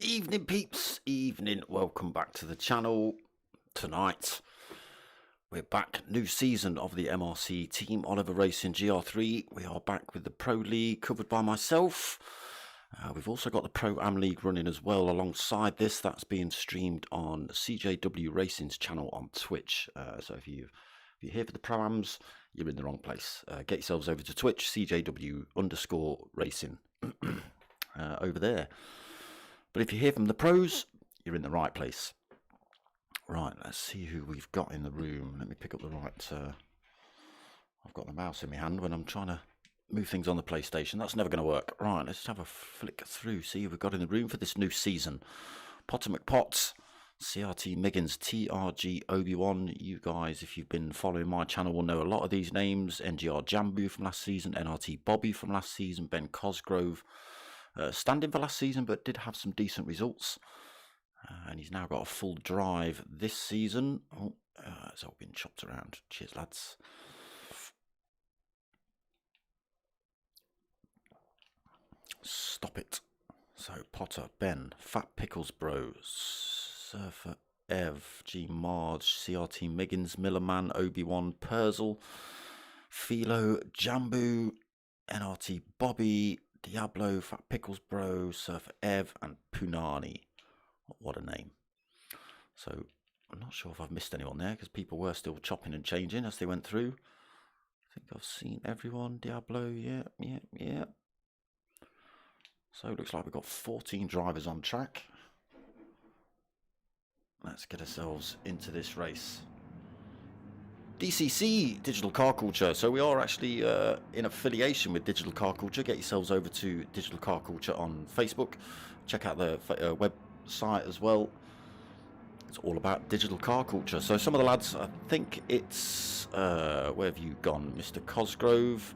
Evening peeps, evening, welcome back to the channel. Tonight we're back, new season of the MRC Team Oliver Racing Gr3. We are back with the Pro League covered by myself. We've also got the Pro-Am League running as well alongside this. That's being streamed on CJW Racing's channel on Twitch. So if you're here for the Pro-Ams, you're in the wrong place. Get yourselves over to Twitch, CJW_Racing over there. But if you hear from the pros, you're in the right place. Right, let's see who we've got in the room. Let me pick up the right... I've got the mouse in my hand when I'm trying to move things on the PlayStation. That's never going to work. Right, let's have a flick through, see who we've got in the room for this new season. Potter McPotts, CRT Miggins, TRG Obi-Wan. You guys, if you've been following my channel, will know a lot of these names. NGR Jambu from last season, NRT Bobby from last season, Ben Cosgrove. Standing for last season, but did have some decent results. And he's now got a full drive this season. Oh, it's all been chopped around. Cheers, lads. Stop it. So, Potter, Ben, Fat Pickles Bro, Surfer Ev, G Marge, CRT Miggins, Millerman, Obi-Wan, Purzel, Philo, Jambu, NRT Bobby, Diablo, Fat Pickles Bro, Surfer Ev, and Punani. What a name. So, I'm not sure if I've missed anyone there, because people were still chopping and changing as they went through. I think I've seen everyone. Diablo, yeah. So, it looks like we've got 14 drivers on track. Let's get ourselves into this race. DCC, Digital Car Culture. So we are actually in affiliation with Digital Car Culture. Get yourselves over to Digital Car Culture on Facebook. Check out the website as well. It's all about Digital Car Culture. So some of the lads, I think it's, where have you gone? Mr. Cosgrove.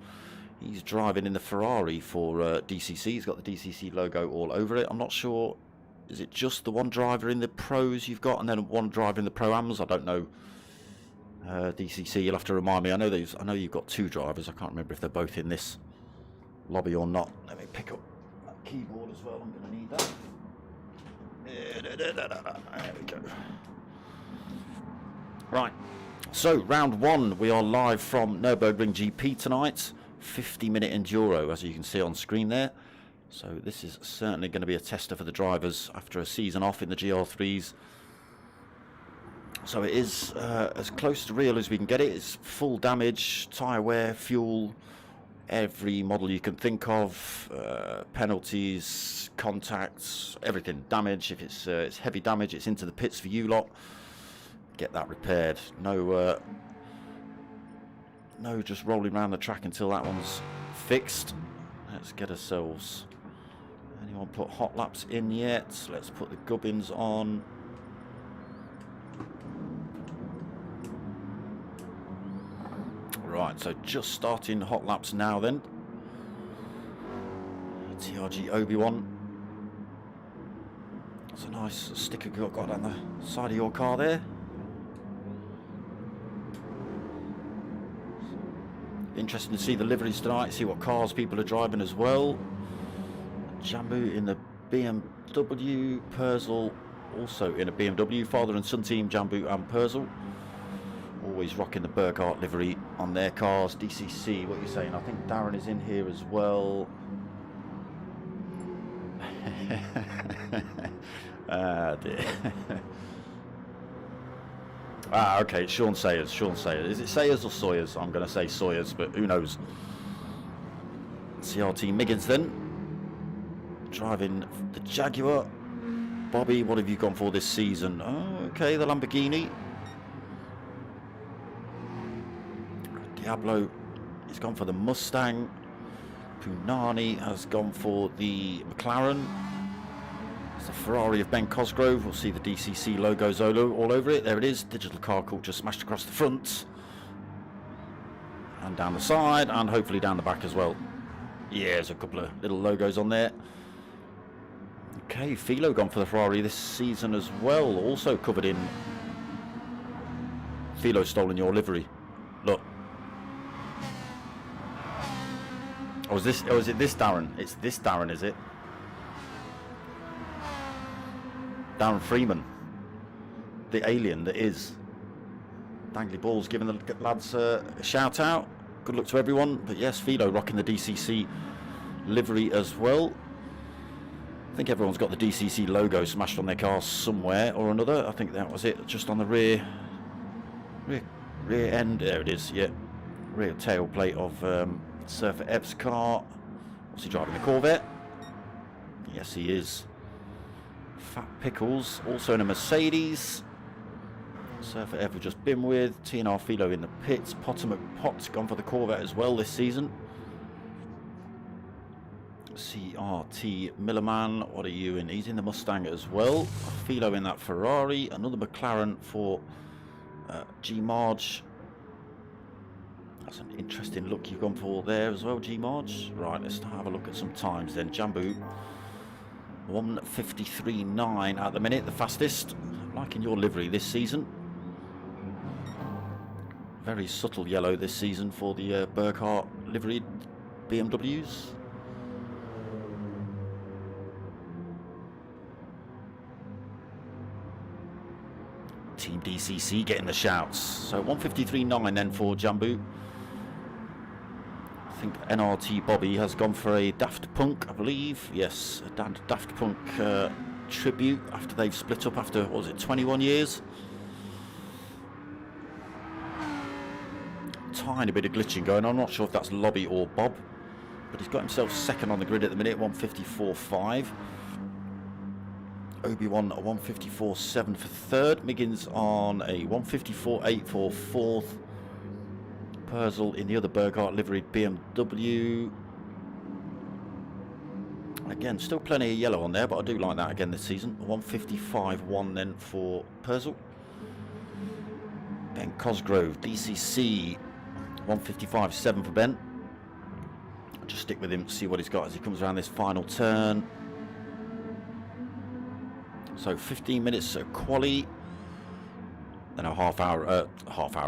He's driving in the Ferrari for DCC. He's got the DCC logo all over it. I'm not sure, is it just the one driver in the pros you've got and then one driver in the Pro-Ams? I don't know. DCC, you'll have to remind me. I know you've got two drivers. I can't remember if they're both in this lobby or not. Let me pick up that keyboard as well. I'm going to need that. There we go. Right. So round one, we are live from Nurburgring GP tonight. 50-minute enduro, as you can see on screen there. So this is certainly going to be a tester for the drivers after a season off in the GR3s. So it is as close to real as we can get it. It's full damage, tyre wear, fuel, every model you can think of, penalties, contacts, everything. Damage, if it's heavy damage, it's into the pits for you lot. Get that repaired. No just rolling around the track until that one's fixed. Let's get ourselves... Anyone put hot laps in yet? Let's put the gubbins on. Right, so just starting hot laps now then. TRG Obi-Wan. That's a nice sticker got on the side of your car there. Interesting to see the liveries tonight, see what cars people are driving as well. Jambu in the BMW, Purzel also in a BMW, father and son team, Jambu and Purzel. Always rocking the Burghardt livery on their cars. DCC, what are you saying? I think Darren is in here as well. Dear. Okay, it's Sean Sayers. Is it Sayers or Sawyers? I'm going to say Sawyers, but who knows? CRT Miggins then. Driving the Jaguar. Bobby, what have you gone for this season? Oh, okay, the Lamborghini. Diablo has gone for the Mustang. Punani has gone for the McLaren. It's the Ferrari of Ben Cosgrove. We'll see the DCC logos all over it. There it is. Digital Car Culture smashed across the front. And down the side, and hopefully down the back as well. Yeah, there's a couple of little logos on there. Okay, Philo gone for the Ferrari this season as well. Also covered in Philo stolen your livery. Look. Oh, is it this Darren? It's this Darren, is it? Darren Freeman. The alien that is. Dangly Balls giving the lads a shout out. Good luck to everyone. But yes, Philo rocking the DCC livery as well. I think everyone's got the DCC logo smashed on their car somewhere or another. I think that was it, just on the rear end. There it is, yeah. Rear tail plate of Surfer Ev's car. What's he driving, the Corvette? Yes, he is. Fat Pickles, also in a Mercedes. Surfer Ev we've just been with. TNR Philo in the pits. Potter McPot's gone for the Corvette as well this season. CRT Millerman, what are you in? He's in the Mustang as well. Philo in that Ferrari. Another McLaren for G Marge. That's an interesting look you've gone for there as well, G Marge. Right, let's have a look at some times then. Jambu 1:53.9 at the minute, the fastest. Liking your livery this season. Very subtle yellow this season for the Burkhardt livery BMWs. Team DCC getting the shouts. So 1:53.9 then for Jambu. I think NRT Bobby has gone for a Daft Punk, I believe. Yes, a Daft Punk tribute after they've split up after, what was it, 21 years? Tiny bit of glitching going on. I'm not sure if that's Lobby or Bob, but he's got himself second on the grid at the minute, 1:54.5. Obi-Wan a 1:54.7 for third. Miggins on a 1:54.8 for fourth. Purcell in the other Burkhardt livery BMW. Again, still plenty of yellow on there, but I do like that again this season. 1:55.1 then for Purcell. Ben Cosgrove, DCC, 1:55.7 for Ben. I'll just stick with him, see what he's got as he comes around this final turn. So 15 minutes quali, then a half hour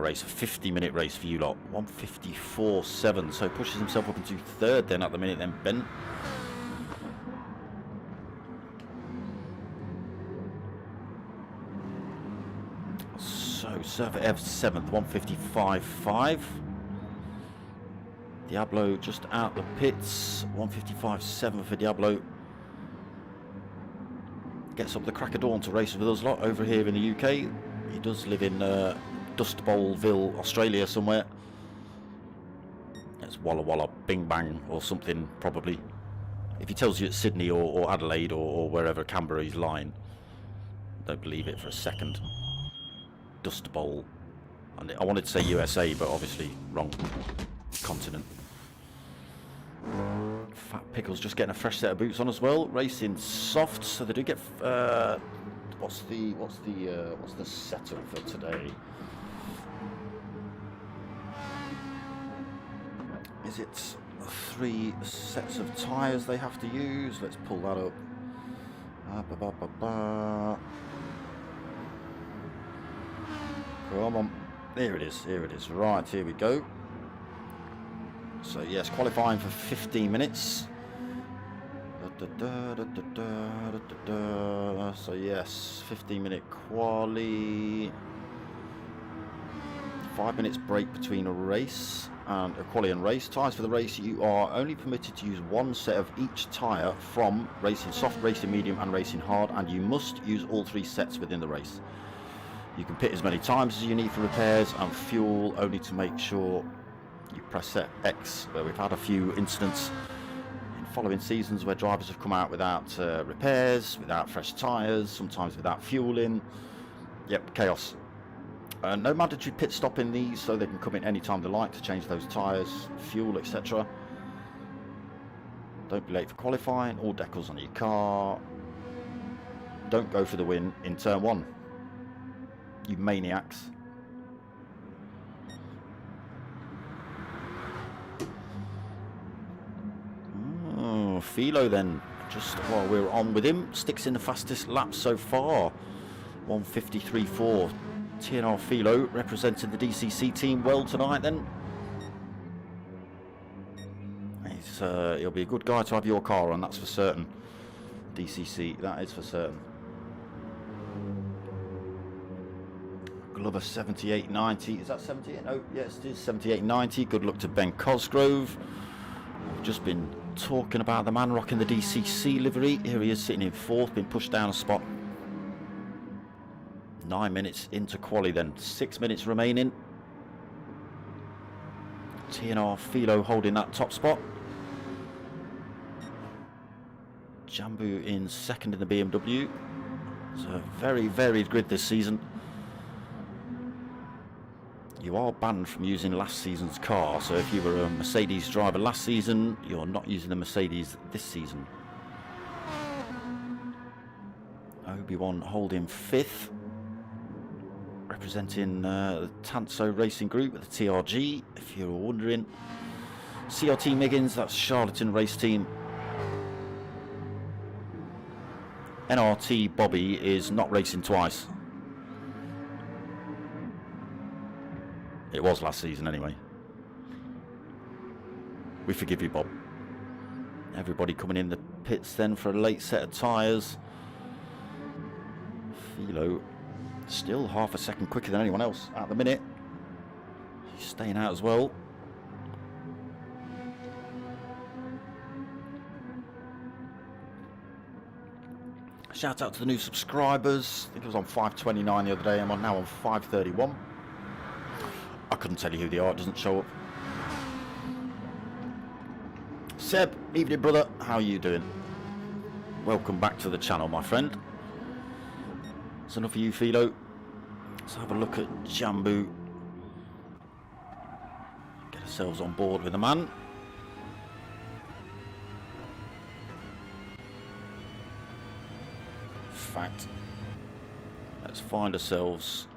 race, a 50-minute race for you lot. 1:54.7, so pushes himself up into third then at the minute then Ben. So Surfer F 7th, 1:55.5. Diablo just out the pits, 1:55.7 for Diablo. Gets up the crack of dawn to race with us lot over here in the UK. He does live in Dust Bowlville, Australia somewhere. It's Walla Walla Bing Bang or something probably. If he tells you it's Sydney or Adelaide or wherever Canberra he's lying, don't believe it for a second. Dust Bowl. And I wanted to say USA, but obviously wrong continent. Fat Pickles just getting a fresh set of boots on as well. Racing soft, so they do get. What's the setup for today? Is it 3 sets of tyres they have to use? Let's pull that up. Come on, there it is. Here it is. Right, here we go. So yes, qualifying for 15 minutes. So yes, 15-minute quali. 5 minutes break between a race and a quali and race. Tyres for the race, you are only permitted to use 1 set of each tyre from racing soft, racing medium and racing hard, and you must use all 3 sets within the race. You can pit as many times as you need for repairs and fuel, only to make sure you press set X, where we've had a few incidents in following seasons where drivers have come out without repairs, without fresh tyres, sometimes without fueling. Yep, chaos. No mandatory pit stop in these, so they can come in any time they like to change those tyres, fuel, etc. Don't be late for qualifying, all decals on your car. Don't go for the win in turn 1, you maniacs. Philo then, just while we're on with him, sticks in the fastest lap so far. 1:53.4. TNR Philo representing the DCC team well tonight then. He'll be a good guy to have your car on, that's for certain. DCC, that is for certain. Glover 78.90, is that 78? No, yes it is 78.90. Good luck to Ben Cosgrove. We've just been talking about the man rocking the DCC livery. Here he is sitting in fourth, been pushed down a spot. 9 minutes into quali then, 6 minutes remaining. TNR Philo holding that top spot. Jambu in second in the BMW. It's a very varied grid this season. You are banned from using last season's car, so if you were a Mercedes driver last season, you're not using the Mercedes this season. Obi-Wan holding fifth, representing the Tanso Racing Group with the TRG, if you're wondering. CRT Miggins, that's Charlatan Race Team. NRT Bobby is not racing twice. It was last season anyway. We forgive you, Bob. Everybody coming in the pits then for a late set of tyres. Philo still half a second quicker than anyone else at the minute. He's staying out as well. Shout out to the new subscribers. I think it was on 529 the other day. I'm now on 531. I couldn't tell you who they are, it doesn't show up. Seb, evening brother, how are you doing? Welcome back to the channel, my friend. That's enough for you, Philo. Let's have a look at Jambu. Get ourselves on board with the man. In fact, let's find ourselves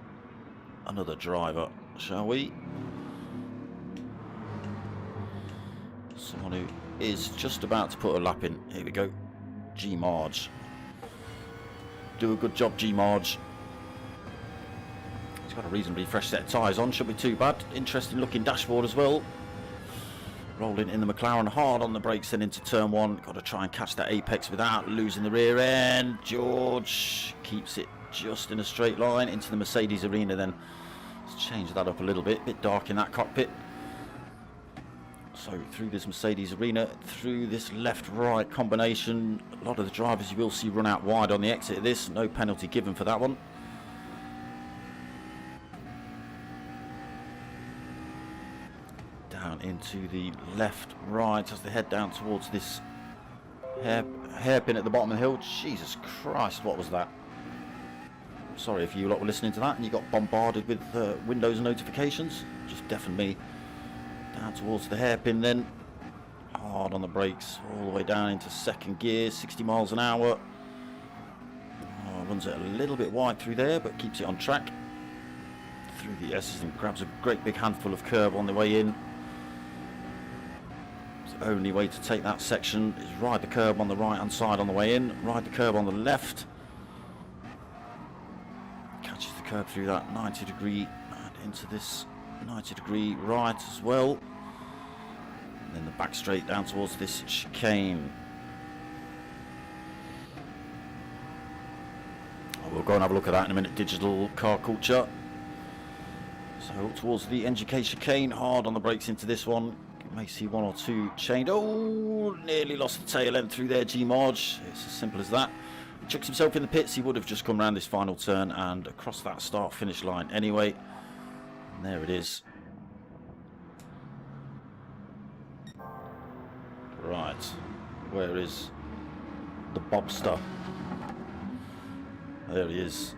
another driver, shall we? Someone who is just about to put a lap in. Here we go. G Marge. Do a good job, G Marge. He's got a reasonably fresh set of tyres on, shouldn't be too bad. Interesting looking dashboard as well. Rolling in the McLaren, hard on the brakes then into turn one. Got to try and catch that apex without losing the rear end. George keeps it just in a straight line into the Mercedes arena then. Let's change that up a little bit dark in that cockpit. So through this Mercedes arena, through this left-right combination, a lot of the drivers you will see run out wide on the exit of this. No penalty given for that one. Down into the left-right as they head down towards this hairpin at the bottom of the hill. Jesus Christ, what was that? Sorry if you lot were listening to that and you got bombarded with Windows notifications. Just deafened me. Down towards the hairpin then. Hard on the brakes all the way down into second gear, 60 miles an hour. Runs it a little bit wide through there, but keeps it on track. Through the S's and grabs a great big handful of curb on the way in. The only way to take that section is ride the curb on the right hand side on the way in, ride the curb on the left. Catches the curb through that 90 degree and into this 90 degree right as well. And then the back straight down towards this chicane. We'll go and have a look at that in a minute. Digital car culture. So towards the NGK chicane, hard on the brakes into this one. You may see one or two chained. Oh, nearly lost the tail end through there, G Marge. It's as simple as that. Chucks himself in the pits. He would have just come around this final turn and across that start finish line anyway. And there it is. Right, where is the Bobster? There he is.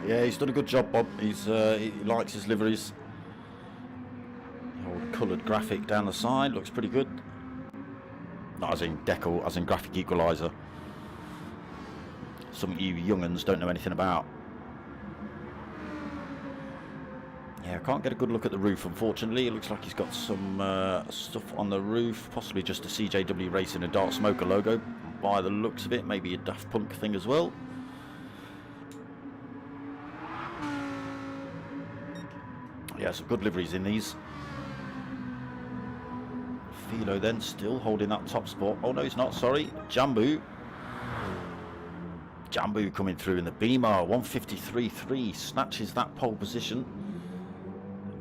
Yeah, he's done a good job, Bob. He likes his liveries. The old coloured graphic down the side looks pretty good. Not as in decal, as in graphic equaliser. Some of you young'uns don't know anything about. Yeah, Yeah, I can't get a good look at the roof, unfortunately. It looks like he's got some stuff on the roof, possibly just a CJW Racing, a Dark Smoker logo. By the looks of it, maybe a Daft Punk thing as well. Yeah, some good liveries in these. Philo then still holding that top spot. Oh no, he's not, sorry. Jambu coming through in the Beamer. 153.3 snatches that pole position.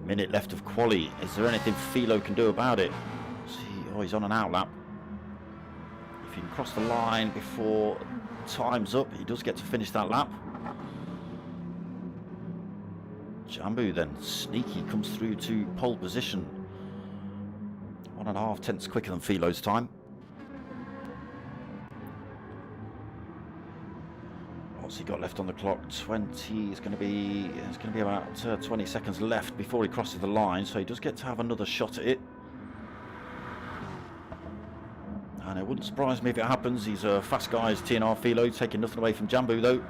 A minute left of quali. Is there anything Philo can do about it? See, oh, he's on an outlap. If he can cross the line before time's up, he does get to finish that lap. Jambu then, sneaky, comes through to pole position. 1.5 tenths quicker than Philo's time. What's he got left on the clock? 20. There's going to be about 20 seconds left before he crosses the line, so he does get to have another shot at it. And it wouldn't surprise me if it happens. He's a fast guy, as TNR Philo, taking nothing away from Jambu though.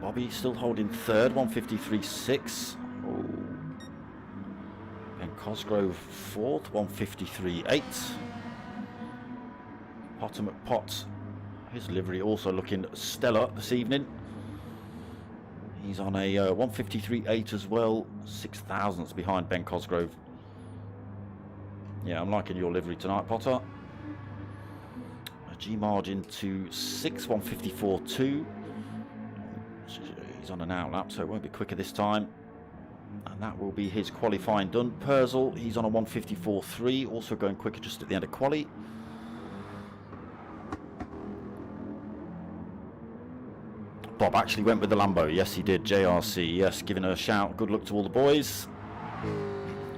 Bobby still holding third, 153.6. Oh. Ben Cosgrove fourth, 153.8. Potter McPott, his livery also looking stellar this evening. He's on a 153.8 as well, 6 thousandths behind Ben Cosgrove. Yeah, I'm liking your livery tonight, Potter. A G margin to 6, 154.2. He's on an outlap, so it won't be quicker this time. And that will be his qualifying done. Purcell, he's on a 154.3, also going quicker just at the end of quali. Bob actually went with the Lambo. Yes, he did. JRC, yes, giving her a shout. Good luck to all the boys.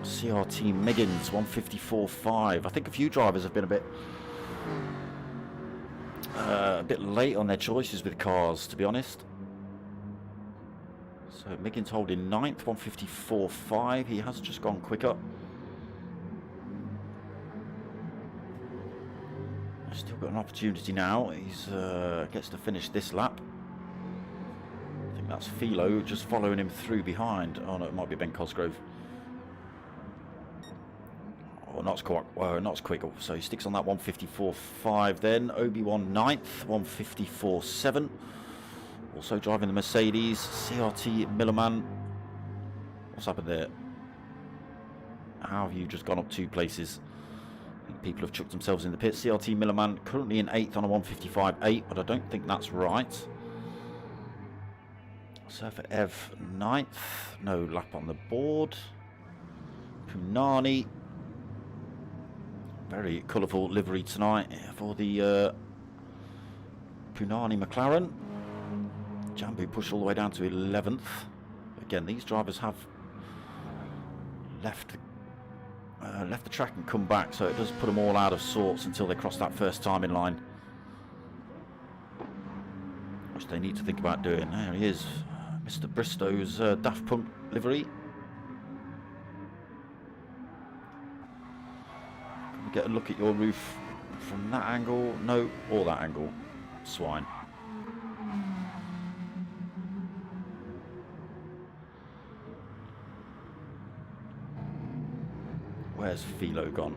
CRT Miggins, 154.5. I think a few drivers have been a bit late on their choices with cars, to be honest. So Miggins holding 9th, 154.5. He has just gone quicker. Still got an opportunity now. He's gets to finish this lap. I think that's Philo just following him through behind. Oh no, it might be Ben Cosgrove. Oh, not as quick. So he sticks on that 154.5 then. Obi-Wan 9th, 154.7. Also driving the Mercedes, CRT Millerman. What's happened there? How have you just gone up 2 places? I think people have chucked themselves in the pit. CRT Millerman currently in 8th on a 155.8, but I don't think that's right. Surfer Ev 9th, no lap on the board. Punani. Very colourful livery tonight for the Punani McLaren. Jambu pushed all the way down to 11th. Again, these drivers have left the track and come back, so it does put them all out of sorts until they cross that first time in line, which they need to think about doing. There he is, Mr. Bristow's Daft Punk livery. Can we get a look at your roof from that angle? No, or that angle. Swine. Where's Philo gone?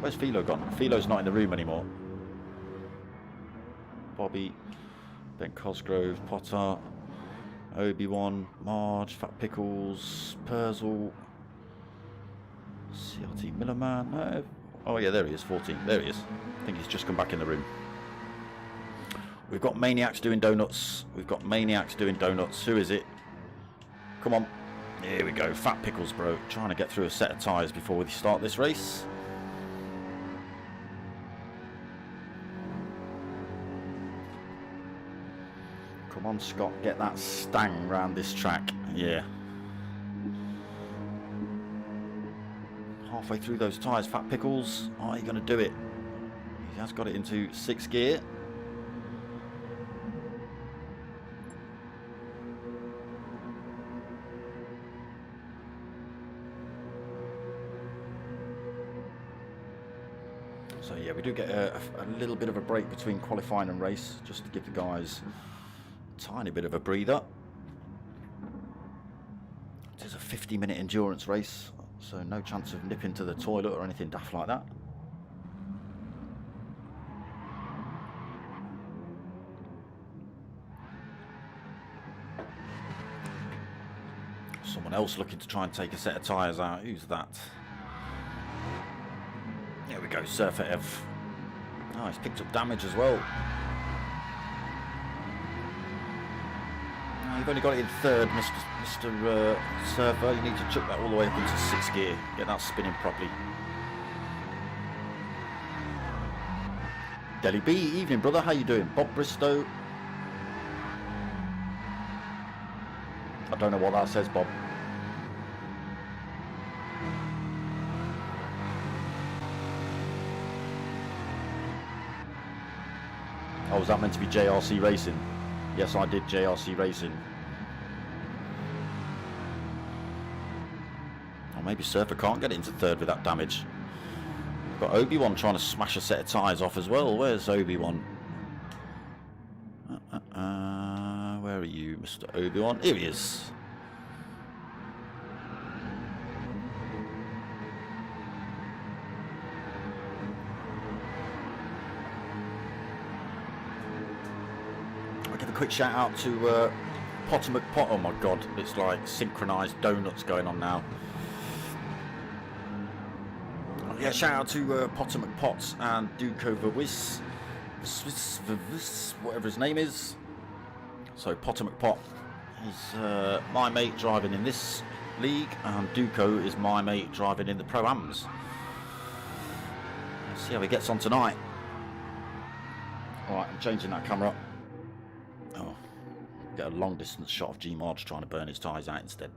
Where's Philo gone? Philo's not in the room anymore. Bobby, Ben Cosgrove, Potter, Obi-Wan, Marge, Fat Pickles, Purcell, CRT Millerman. No. Oh yeah, there he is, 14. There he is. I think he's just come back in the room. We've got Maniacs doing donuts. Who is it? Come on. Here we go. Fat Pickles, bro. Trying to get through a set of tyres before we start this race. Come on, Scott. Get that stang round this track. Yeah. Halfway through those tyres, Fat Pickles. Are you going to do it? He has got it into 6th gear. So yeah, we do get a little bit of a break between qualifying and race, just to give the guys a tiny bit of a breather. It is a 50-minute endurance race, so no chance of nipping to the toilet or anything daft like that. Someone else looking to try and take a set of tyres out. Who's that? There we go, Surfer Ev. Oh, he's picked up damage as well. Oh, you've only got it in third, Mr. Surfer. You need to chuck that all the way up into 6th gear. Get that spinning properly. Delhi B, evening brother, how you doing? Bob Bristow. I don't know what that says, Bob. Oh, was that meant to be JRC Racing? Yes, I did JRC Racing. Or maybe Surfer can't get into third with that damage. We've got Obi-Wan trying to smash a set of tyres off as well. Where's Obi-Wan? Where are you, Mr. Obi-Wan? Here he is. Quick shout out to Potter McPot. Oh my god, it's like synchronized donuts going on now. Yeah, shout out to Potter McPot and Duco Verwis, whatever his name is. So Potter McPot is my mate driving in this league, and Duco is my mate driving in the Pro-Ams. Let's see how he gets on tonight. Alright, I'm changing that camera. Oh, get a long distance shot of G-Marge trying to burn his tyres out instead.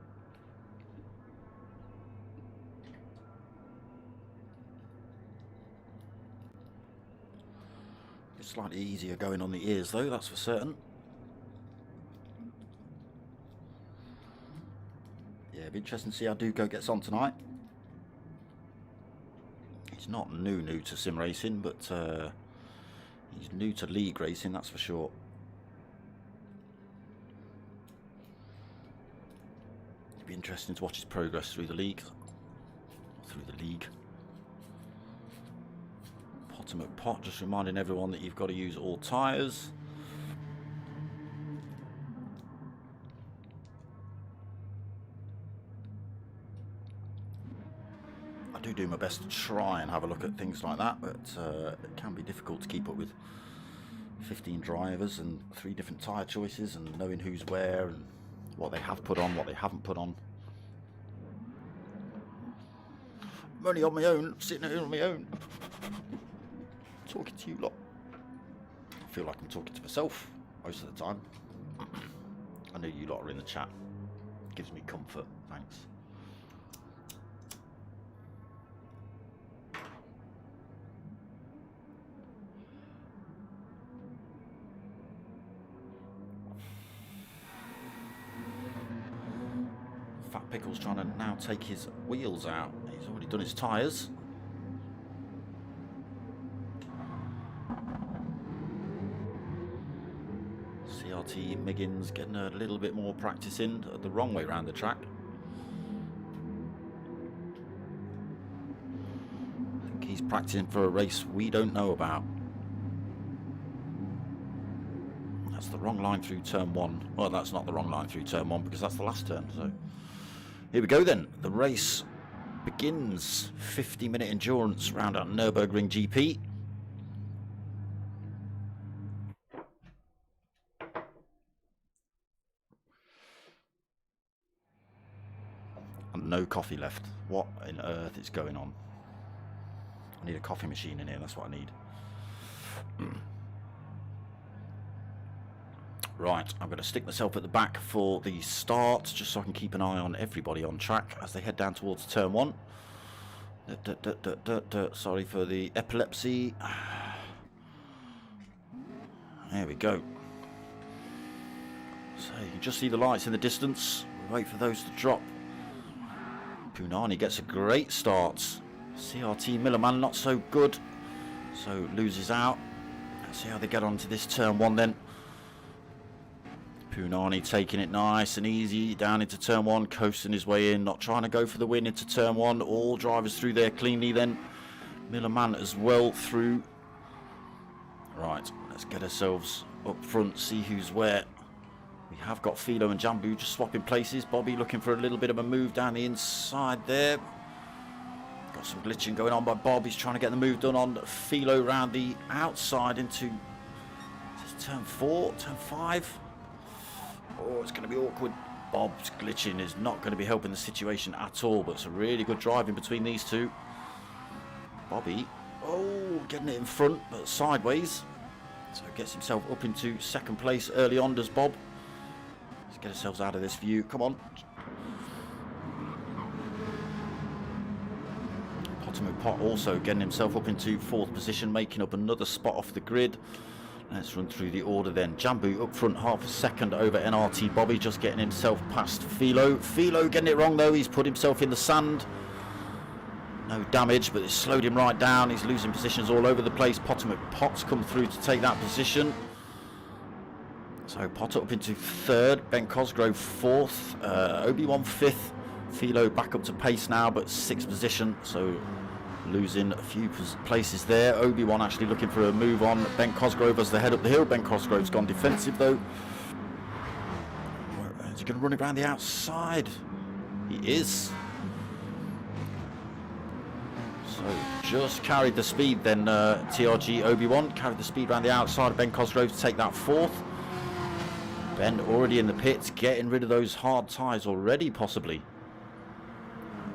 It's slightly easier going on the ears though, that's for certain. Yeah, it'll be interesting to see how Duco gets on tonight. He's not new to sim racing, but he's new to league racing, that's for sure. Be interesting to watch his progress through the league. Potter McPot just reminding everyone that you've got to use all tyres. I do my best to try and have a look at things like that, but it can be difficult to keep up with 15 drivers and 3 different tyre choices and knowing who's where and what they have put on, what they haven't put on. I'm only on my own, sitting here on my own, talking to you lot. I feel like I'm talking to myself most of the time. I know you lot are in the chat. It gives me comfort, thanks. Fat Pickle's trying to now take his wheels out. He's already done his tyres. CRT Miggins getting a little bit more practice in the wrong way around the track. I think he's practicing for a race we don't know about. That's the wrong line through turn 1. Well, that's not the wrong line through turn 1 because that's the last turn. So here we go then. The race begins. 50-minute endurance round at Nurburgring GP. And no coffee left. What on earth is going on? I need a coffee machine in here, that's what I need. Right, I'm going to stick myself at the back for the start, just so I can keep an eye on everybody on track as they head down towards turn 1. Sorry for the epilepsy. There we go. So you can just see the lights in the distance. We'll wait for those to drop. Punani gets a great start. CRT Millerman not so good. So loses out. Let's see how they get on to this turn 1 then. Punani taking it nice and easy down into turn 1, coasting his way in, not trying to go for the win into turn 1. All drivers through there cleanly then. Millerman as well through. Right, let's get ourselves up front, see who's where. We have got Philo and Jambu just swapping places. Bobby looking for a little bit of a move down the inside there. Got some glitching going on by Bob. He's trying to get the move done on Philo round the outside into turn 4, turn 5. Oh, it's going to be awkward. Bob's glitching is not going to be helping the situation at all, but it's a really good drive in between these two. Bobby, oh, getting it in front, but sideways. So gets himself up into second place early on, does Bob. Let's get ourselves out of this view. Come on. Pot also getting himself up into 4th position, making up another spot off the grid. Let's run through the order then. Jambu up front, half a second over NRT Bobby, just getting himself past Philo. Philo getting it wrong though, he's put himself in the sand. No damage, but it's slowed him right down. He's losing positions all over the place. Pot's come through to take that position. So Potter up into 3rd, Ben Cosgrove 4th, Obi-Wan 5th. Philo back up to pace now, but 6th position, so losing a few places there. Obi-Wan actually looking for a move on Ben Cosgrove as they head up the hill. Ben Cosgrove's gone defensive though. Is he going to run it around the outside? He is. So just carried the speed then, TRG Obi-Wan carried the speed around the outside of Ben Cosgrove to take that 4th. Ben already in the pits, getting rid of those hard tyres already possibly.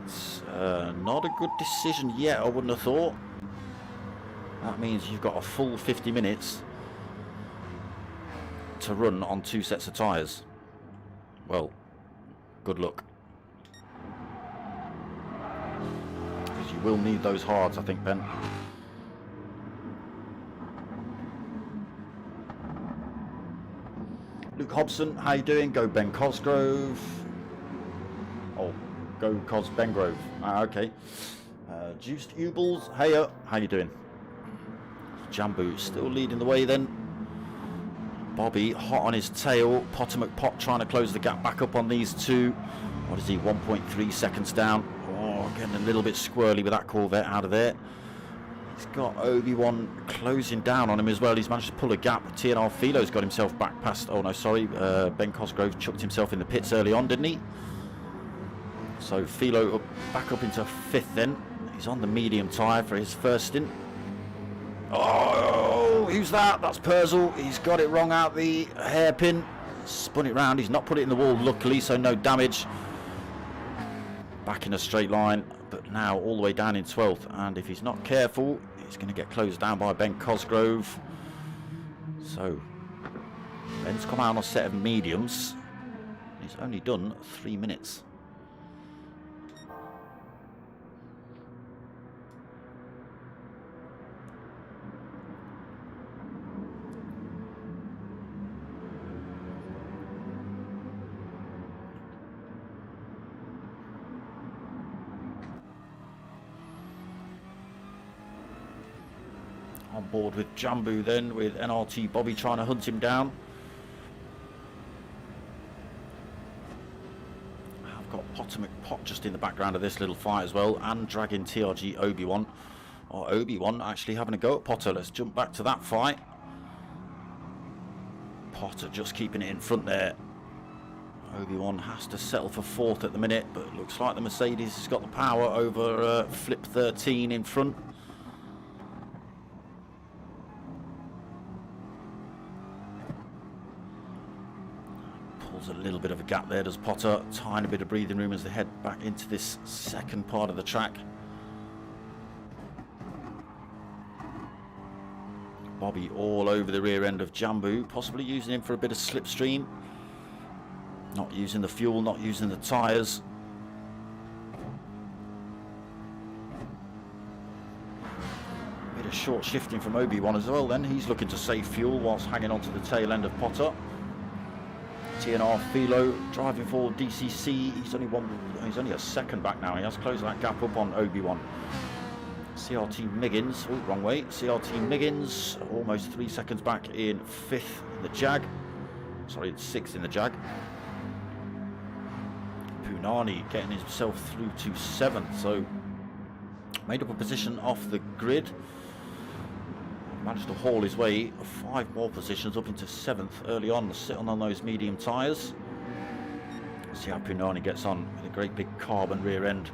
It's not a good decision yet, I wouldn't have thought. That means you've got a full 50 minutes to run on 2 sets of tyres. Well, good luck. Because you will need those hards, I think, Ben. Luke Hobson, how you doing? Go Ben Cosgrove. Oh, go Cos Bengrove. Okay. Juiced Ubels, hey, how you doing? Jambu still leading the way then. Bobby hot on his tail. Potter McPot trying to close the gap back up on these two. What is he? 1.3 seconds down. Oh, getting a little bit squirrely with that Corvette out of there. He's got Obi-Wan closing down on him as well. He's managed to pull a gap. TNR Philo's got himself back past. Oh no, sorry. Ben Cosgrove chucked himself in the pits early on, didn't he? So Philo back up into 5th then. He's on the medium tyre for his first stint. Oh, who's that? That's Purcell. He's got it wrong out the hairpin. Spun it round. He's not put it in the wall, luckily, so no damage. Back in a straight line, but now all the way down in 12th. And if he's not careful, he's going to get closed down by Ben Cosgrove. So Ben's come out on a set of mediums. He's only done 3 minutes. On board with Jambu then, with NRT Bobby trying to hunt him down. I've got Potter McPot just in the background of this little fight as well, and dragging TRG Obi-Wan. Or Obi-Wan actually having a go at Potter. Let's jump back to that fight. Potter just keeping it in front there. Obi-Wan has to settle for 4th at the minute, but it looks like the Mercedes has got the power over Flip 13 in front. A little bit of a gap there, does Potter. Tiny bit of breathing room as they head back into this second part of the track. Bobby all over the rear end of Jambu, possibly using him for a bit of slipstream. Not using the fuel, not using the tyres. Bit of short shifting from Obi-Wan as well then. He's looking to save fuel whilst hanging on to the tail end of Potter. TNR Philo driving for DCC. He's only a second back now. He has closed that gap up on Obi-Wan. CRT Miggins, oh, wrong way. CRT Miggins, almost 3 seconds back in 5th in the Jag. Sorry, it's 6th in the Jag. Punani getting himself through to 7th, so made up a position off the grid. Managed to haul his way 5 more positions up into 7th early on, sitting on those medium tyres. See how Punani gets on with a great big carbon rear end.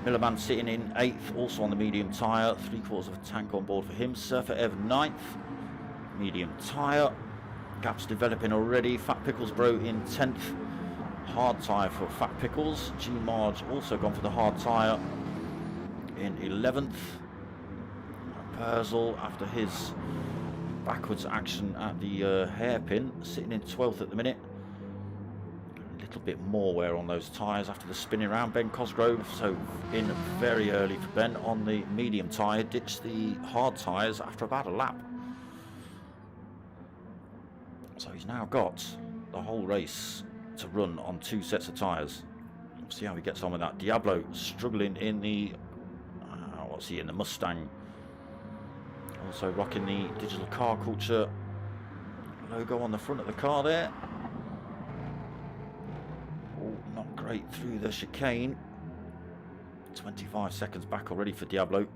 Millerman sitting in 8th, also on the medium tyre, 3/4 of a tank on board for him. Surfer Ev 9th, medium tyre. Gaps developing already. Fat Pickles Bro in 10th, hard tyre for Fat Pickles. G Marge also gone for the hard tyre in 11th. Perzel, after his backwards action at the hairpin, sitting in 12th at the minute. A little bit more wear on those tyres after the spinning round. Ben Cosgrove, so in very early for Ben on the medium tyre, ditched the hard tyres after about a lap. So he's now got the whole race to run on 2 sets of tyres. We'll see how he gets on with that. Diablo struggling in the, what's he in, the Mustang. Also rocking the Digital Car Culture logo on the front of the car there. Oh, not great through the chicane. 25 seconds back already for Diablo.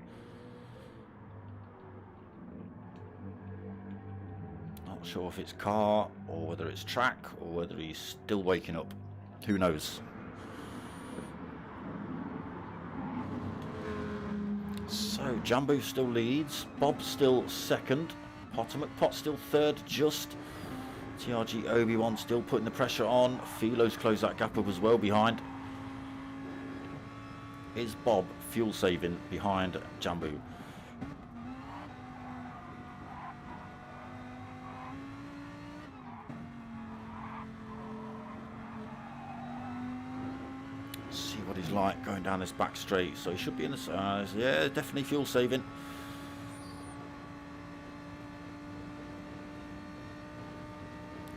Not sure if it's car or whether it's track or whether he's still waking up. Who knows? So Jambu still leads, Bob still 2nd, Potter McPot still 3rd just. TRG Obi-Wan still putting the pressure on. Philo's closed that gap up as well behind. Is Bob fuel saving behind Jambu? See what he's like going down this back straight. So he should be in the yeah, definitely fuel saving.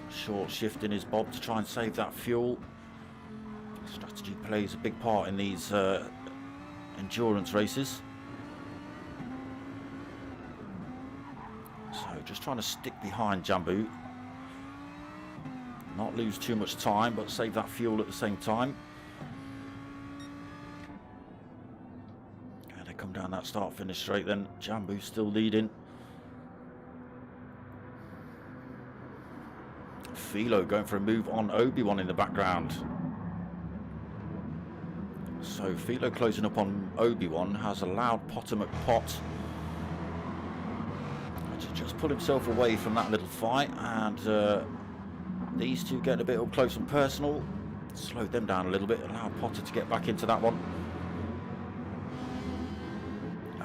Short shifting is Bob to try and save that fuel. Strategy plays a big part in these endurance races. So just trying to stick behind Jambu, not lose too much time but save that fuel at the same time. And they come down that start finish straight then. Jambu still leading. Philo going for a move on Obi-Wan in the background. So Philo closing up on Obi-Wan has allowed Potter McPot to just pull himself away from that little fight, and these two getting a bit up close and personal. Slowed them down a little bit, allowed Potter to get back into that one.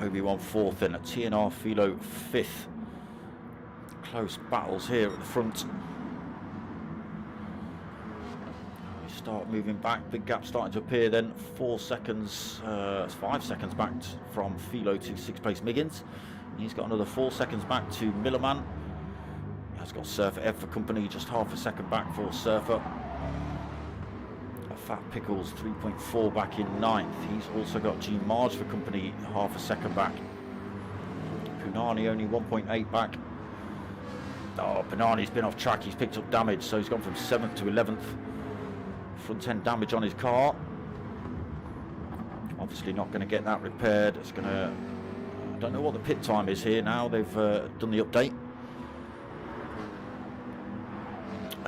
Obi-Wan 4th then at TNR, Philo 5th. Close battles here at the front. Start moving back, big gap starting to appear then. 4 seconds, 5 seconds back from Philo to 6th place Miggins. He's got another 4 seconds back to Millerman. He has got Surfer Ev for company, just half a second back for Surfer. Fat Pickles 3.4 back in 9th. He's also got G Marge for company, half a second back. Punani only 1.8 back. Oh, Punani's been off track, he's picked up damage, so he's gone from 7th to 11th. Front end damage on his car. Obviously not going to get that repaired. It's going to, I don't know what the pit time is here now. They've done the update.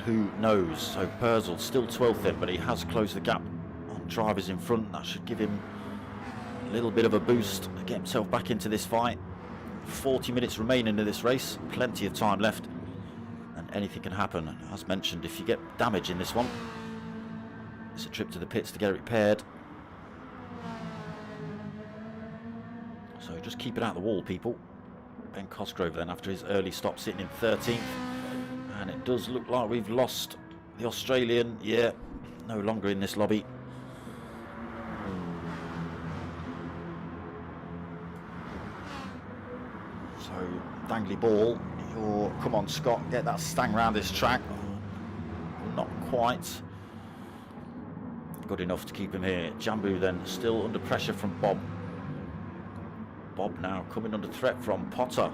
Who knows? So Perzel still 12th then, but he has closed the gap on drivers in front. That should give him a little bit of a boost to get himself back into this fight. 40 minutes remaining in this race. Plenty of time left, and anything can happen. As mentioned, if you get damage in this one, it's a trip to the pits to get it repaired. So just keep it out of the wall, people. Ben Cosgrove then, after his early stop, sitting in 13th. And it does look like we've lost the Australian. Yeah, no longer in this lobby. So, dangly ball. Come on, Scott, get that stang round this track. Not quite good enough to keep him here. Jambu then still under pressure from Bob. Bob now coming under threat from Potter.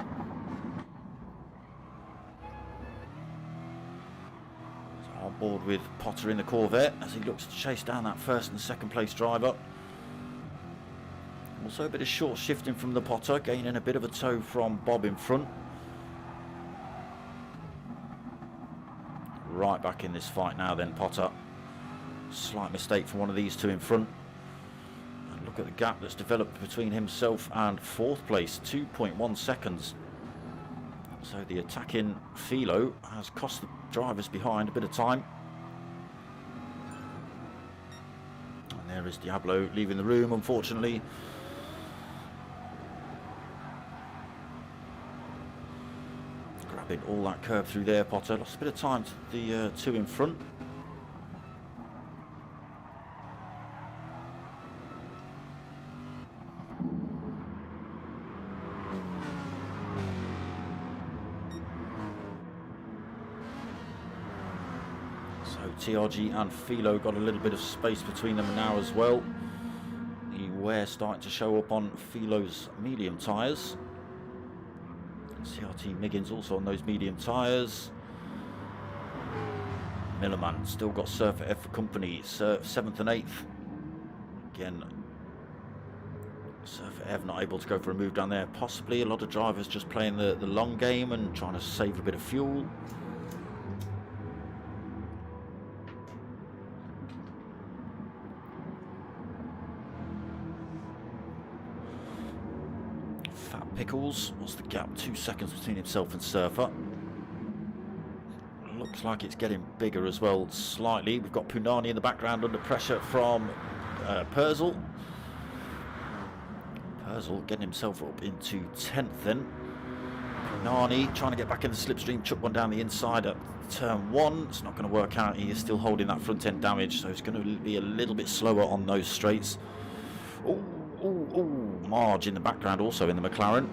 So on board with Potter in the Corvette as he looks to chase down that first and second place driver. Also a bit of short shifting from the Potter, gaining a bit of a tow from Bob in front. Right back in this fight now then, Potter. Slight mistake from one of these two in front. And look at the gap that's developed between himself and fourth place, 2.1 seconds. So the attacking Philo has cost the drivers behind a bit of time. And there is Diablo leaving the room, unfortunately. Grabbing all that curb through there, Potter. Lost a bit of time to the two in front. TRG and Philo got a little bit of space between them now as well. The wear starting to show up on Philo's medium tyres. CRT Miggins also on those medium tyres. Millerman still got Surfer F for company, 7th and 8th. Again, Surfer F not able to go for a move down there. Possibly a lot of drivers just playing the long game and trying to save a bit of fuel. Pickles, what's the gap? 2 seconds between himself and Surfer. Looks like it's getting bigger as well, slightly. We've got Punani in the background under pressure from Purcell. Purcell getting himself up into 10th then. Punani trying to get back in the slipstream, chuck one down the inside at turn 1. It's not going to work out. He is still holding that front end damage, so it's going to be a little bit slower on those straights. Ooh, Marge in the background also in the McLaren.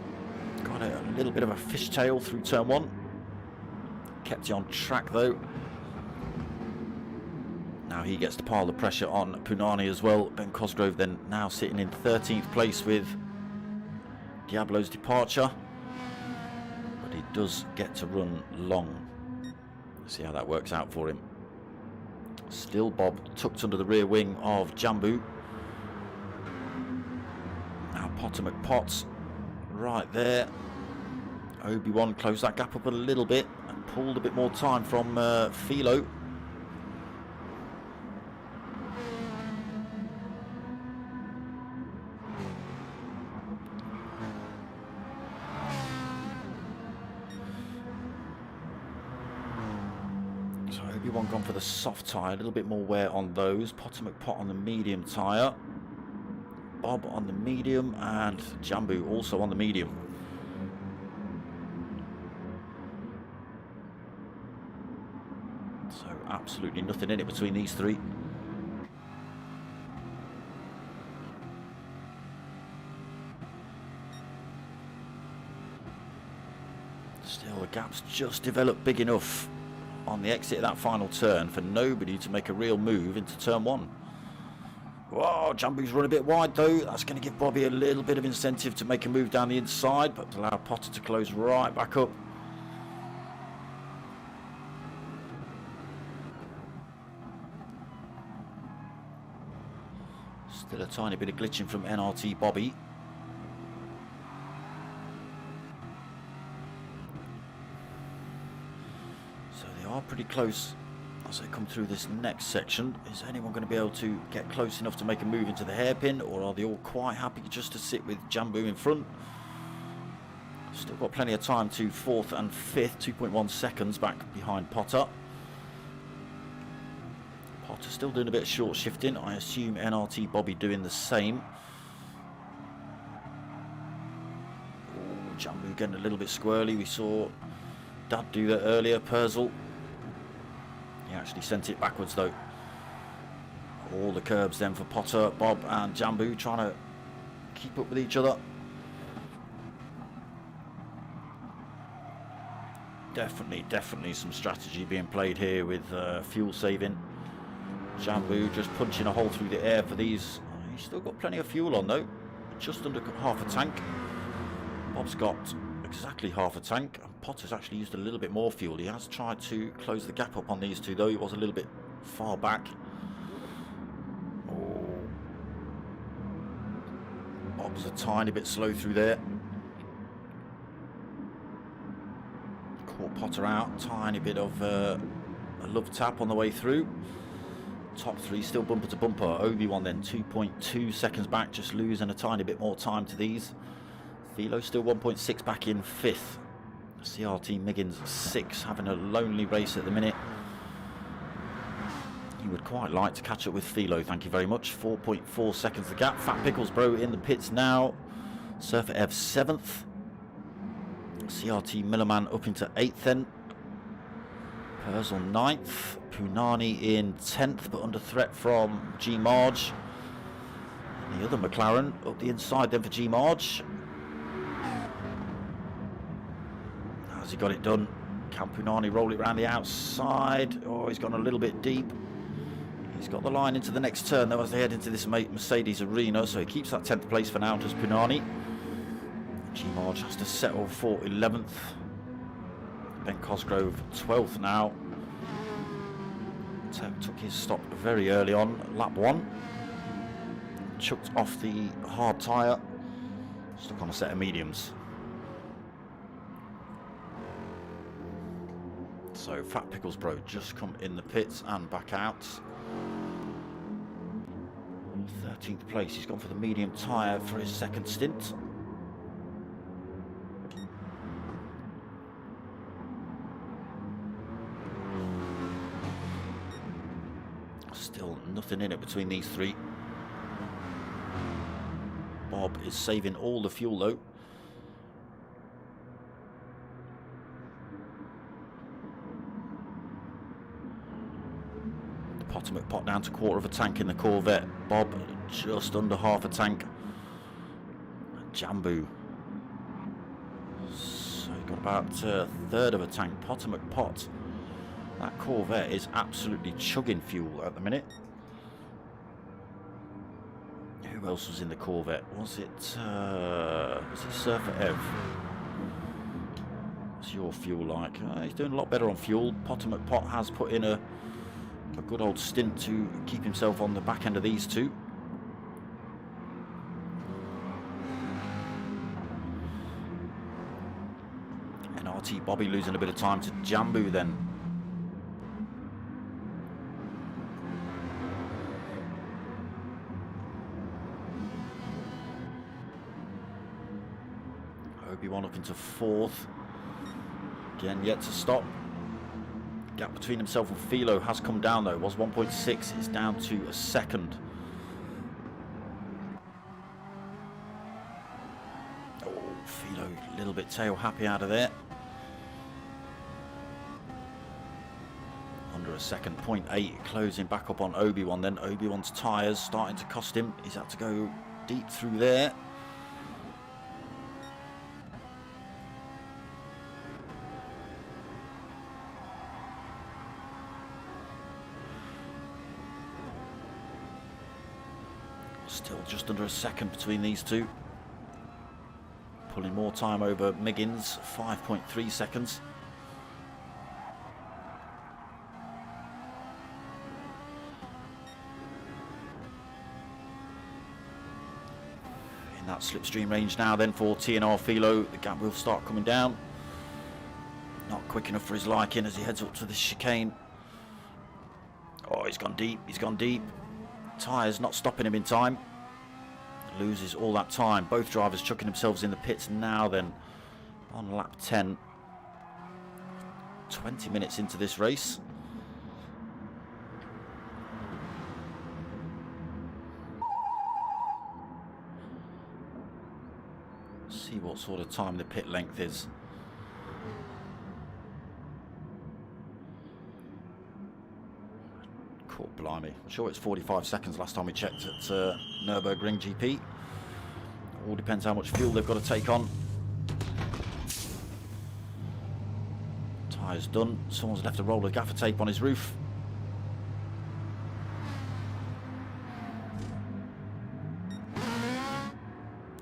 Got a little bit of a fishtail through turn 1. Kept it on track though. Now he gets to pile the pressure on Punani as well. Ben Cosgrove then now sitting in 13th place with Diablo's departure. But he does get to run long. Let's see how that works out for him. Still Bob tucked under the rear wing of Jambu. Now Potter McPotts right there. Obi-Wan closed that gap up a little bit and pulled a bit more time from Philo. So Obi-Wan gone for the soft tyre, a little bit more wear on those. Potter McPott on the medium tyre. Bob on the medium and Jambu also on the medium. So absolutely nothing in it between these three. Still the gap's just developed big enough on the exit of that final turn for nobody to make a real move into turn 1. Whoa, Jambu's run a bit wide though. That's going to give Bobby a little bit of incentive to make a move down the inside, but to allow Potter to close right back up. Still a tiny bit of glitching from NRT Bobby. So they are pretty close as they come through this next section. Is anyone going to be able to get close enough to make a move into the hairpin, or are they all quite happy just to sit with Jambu in front? Still got plenty of time to 4th and 5th, 2.1 seconds back behind Potter. Potter still doing a bit of short shifting. I assume NRT Bobby doing the same. Ooh, Jambu getting a little bit squirrely. We saw Dad do that earlier, Purcell. He actually sent it backwards though. All the curbs then for Potter, Bob and Jambu trying to keep up with each other. Definitely some strategy being played here with fuel saving. Jambu just punching a hole through the air for these. He's still got plenty of fuel on though. Just under half a tank. Bob's got exactly half a tank. Potter's actually used a little bit more fuel. He has tried to close the gap up on these two, though. He was a little bit far back. Oh. Bob's a tiny bit slow through there. Caught Potter out. Tiny bit of a love tap on the way through. Top three still bumper to bumper. Obi-Wan then 2.2 seconds back, just losing a tiny bit more time to these. Philo still 1.6 back in fifth. CRT Miggins 6, having a lonely race at the minute. He would quite like to catch up with Philo, thank you very much. 4.4 seconds the gap. Fat Pickles Bro in the pits now. Surfer Ev 7th. CRT Millerman up into 8th then. Perzel 9th. Punani in 10th, but under threat from G Marge. And the other McLaren up the inside then for G Marge. Has he got it done? Can Punani roll it around the outside? Oh, he's gone a little bit deep. He's got the line into the next turn though as they head into this Mercedes arena, so he keeps that 10th place for now, does Punani. G Marge has to settle for 11th. Ben Cosgrove 12th now. Took his stop very early on, lap 1. Chucked off the hard tyre. Stuck on a set of mediums. So Fat Pickles Bro just come in the pits and back out. 13th place, he's gone for the medium tyre for his second stint. Still nothing in it between these three. Bob is saving all the fuel though. The Potomac pot down to quarter of a tank in the Corvette. Bob just under half a tank. Jambu. So he got about a third of a tank. Potomac pot. That Corvette is absolutely chugging fuel at the minute. Who else was in the Corvette? Was it Surfer Ev? What's your fuel like? He's doing a lot better on fuel. Potomac Pot has put in a good old stint to keep himself on the back end of these two. NRT Bobby losing a bit of time to Jambu then. Obi-Wan up into 4th. Again, yet to stop. Gap between himself and Philo has come down though. It was 1.6. It's down to a second. Oh, Philo a little bit tail happy out of there. Under a second, 0.8, closing back up on Obi-Wan then. Obi-Wan's tyres starting to cost him. He's had to go deep through there. Still just under a second between these two. Pulling more time over Miggins, 5.3 seconds. In that slipstream range now then for TNR Philo. The gap will start coming down. Not quick enough for his liking as he heads up to this chicane. Oh, he's gone deep, he's gone deep. Tyres not stopping him in time. Loses all that time. Both drivers chucking themselves in the pits now then on lap 10. 20 minutes into this race. See what sort of time the pit length is. Cool, blimey. I'm sure it's 45 seconds last time we checked at Nurburgring GP. All depends how much fuel they've got to take on. Tyres done. Someone's left a roll of gaffer tape on his roof.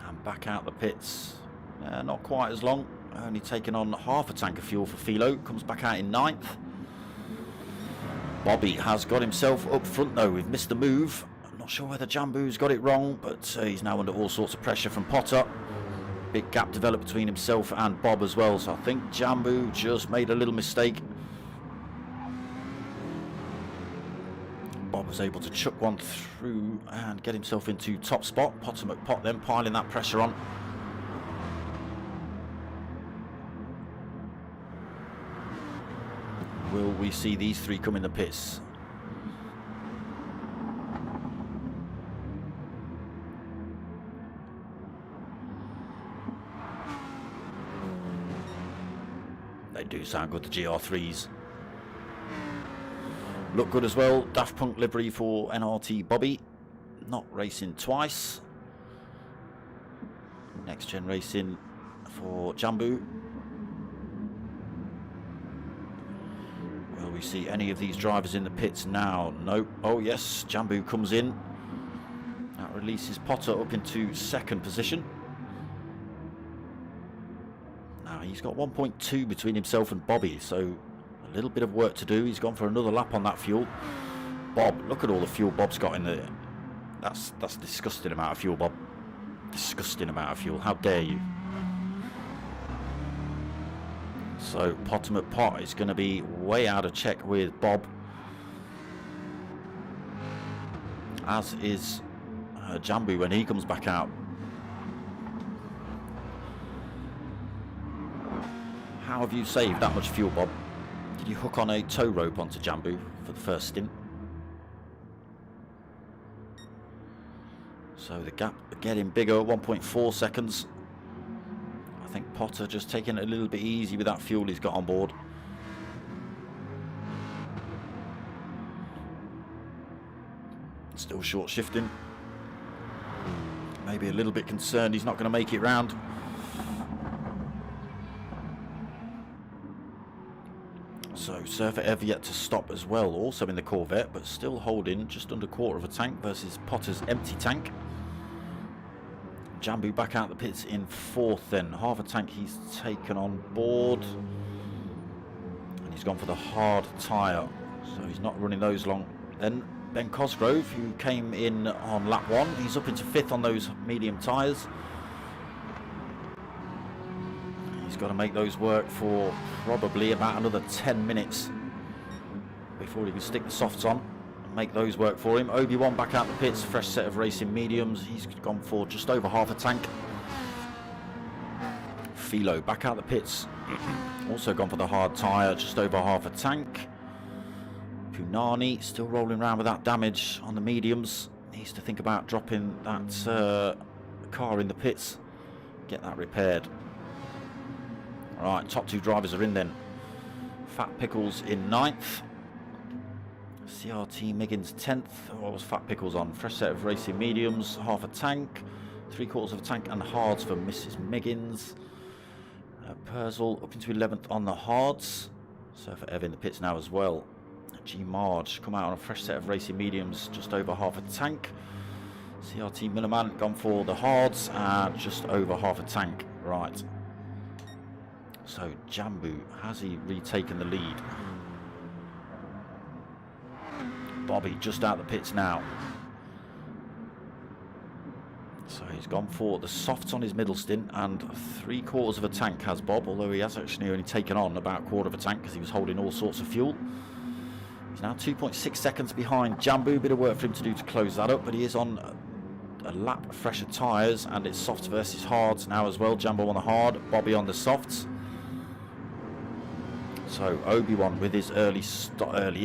And back out the pits. Not quite as long. Only taken on half a tank of fuel for Philo. Comes back out in 9th. Bobby has got himself up front though. We've missed the move. I'm not sure whether Jambu's got it wrong, but he's now under all sorts of pressure from Potter. Big gap developed between himself and Bob as well. So I think Jambu just made a little mistake. Bob was able to chuck one through and get himself into top spot. Potter McPot then piling that pressure on. Will we see these three come in the pits? They do sound good, the Gr3s. Look good as well. Daft Punk livery for NRT Bobby. Not racing twice. Next gen racing for Jambu. Will we see any of these drivers in the pits now? Nope. Oh yes, Jambu comes in. That releases Potter up into 2nd position. Now he's got 1.2 between himself and Bobby, so a little bit of work to do. He's gone for another lap on that fuel. Bob, look at all the fuel Bob's got in there. That's disgusting amount of fuel, Bob. Disgusting amount of fuel. How dare you? So Potter McPot is going to be way out of check with Bob, as is Jambu when he comes back out. How have you saved that much fuel, Bob? Did you hook on a tow rope onto Jambu for the first stint? So the gap getting bigger, 1.4 seconds. I think Potter just taking it a little bit easy with that fuel he's got on board. Still short shifting. Maybe a little bit concerned he's not going to make it round. So Surfer Ever yet to stop as well, also in the Corvette, but still holding just under 1/4 of a tank versus Potter's empty tank. Jambu back out the pits in 4th then. Half a tank he's taken on board. And he's gone for the hard tyre, so he's not running those long. Then Ben Cosgrove, who came in on lap 1, he's up into 5th on those medium tyres. He's got to make those work for probably about another 10 minutes before he can stick the softs on and make those work for him. Obi-Wan back out the pits, fresh set of racing mediums. He's gone for just over half a tank. Philo back out the pits, also gone for the hard tyre, just over half a tank. Punani still rolling around with that damage on the mediums. Needs to think about dropping that car in the pits, get that repaired. Right, top 2 drivers are in then. Fat Pickles in 9th. CRT Miggins 10th. What was Fat Pickles on? Fresh set of racing mediums, half a tank, 3/4 of a tank and hards for Mrs. Miggins. Purcell up into 11th on the hards. Surfer Ev in the pits now as well. G Marge come out on a fresh set of racing mediums, just over half a tank. CRT Millerman gone for the hards and just over half a tank. Right. So Jambu, has he retaken the lead? Bobby just out the pits now. So he's gone for the softs on his middle stint, and 3/4 of a tank has Bob, although he has actually only taken on about 1/4 of a tank because he was holding all sorts of fuel. He's now 2.6 seconds behind Jambu. Bit of work for him to do to close that up, but he is on a lap of fresher tyres, and it's softs versus hards now as well. Jambu on the hard, Bobby on the softs. So Obi-Wan with his early-ish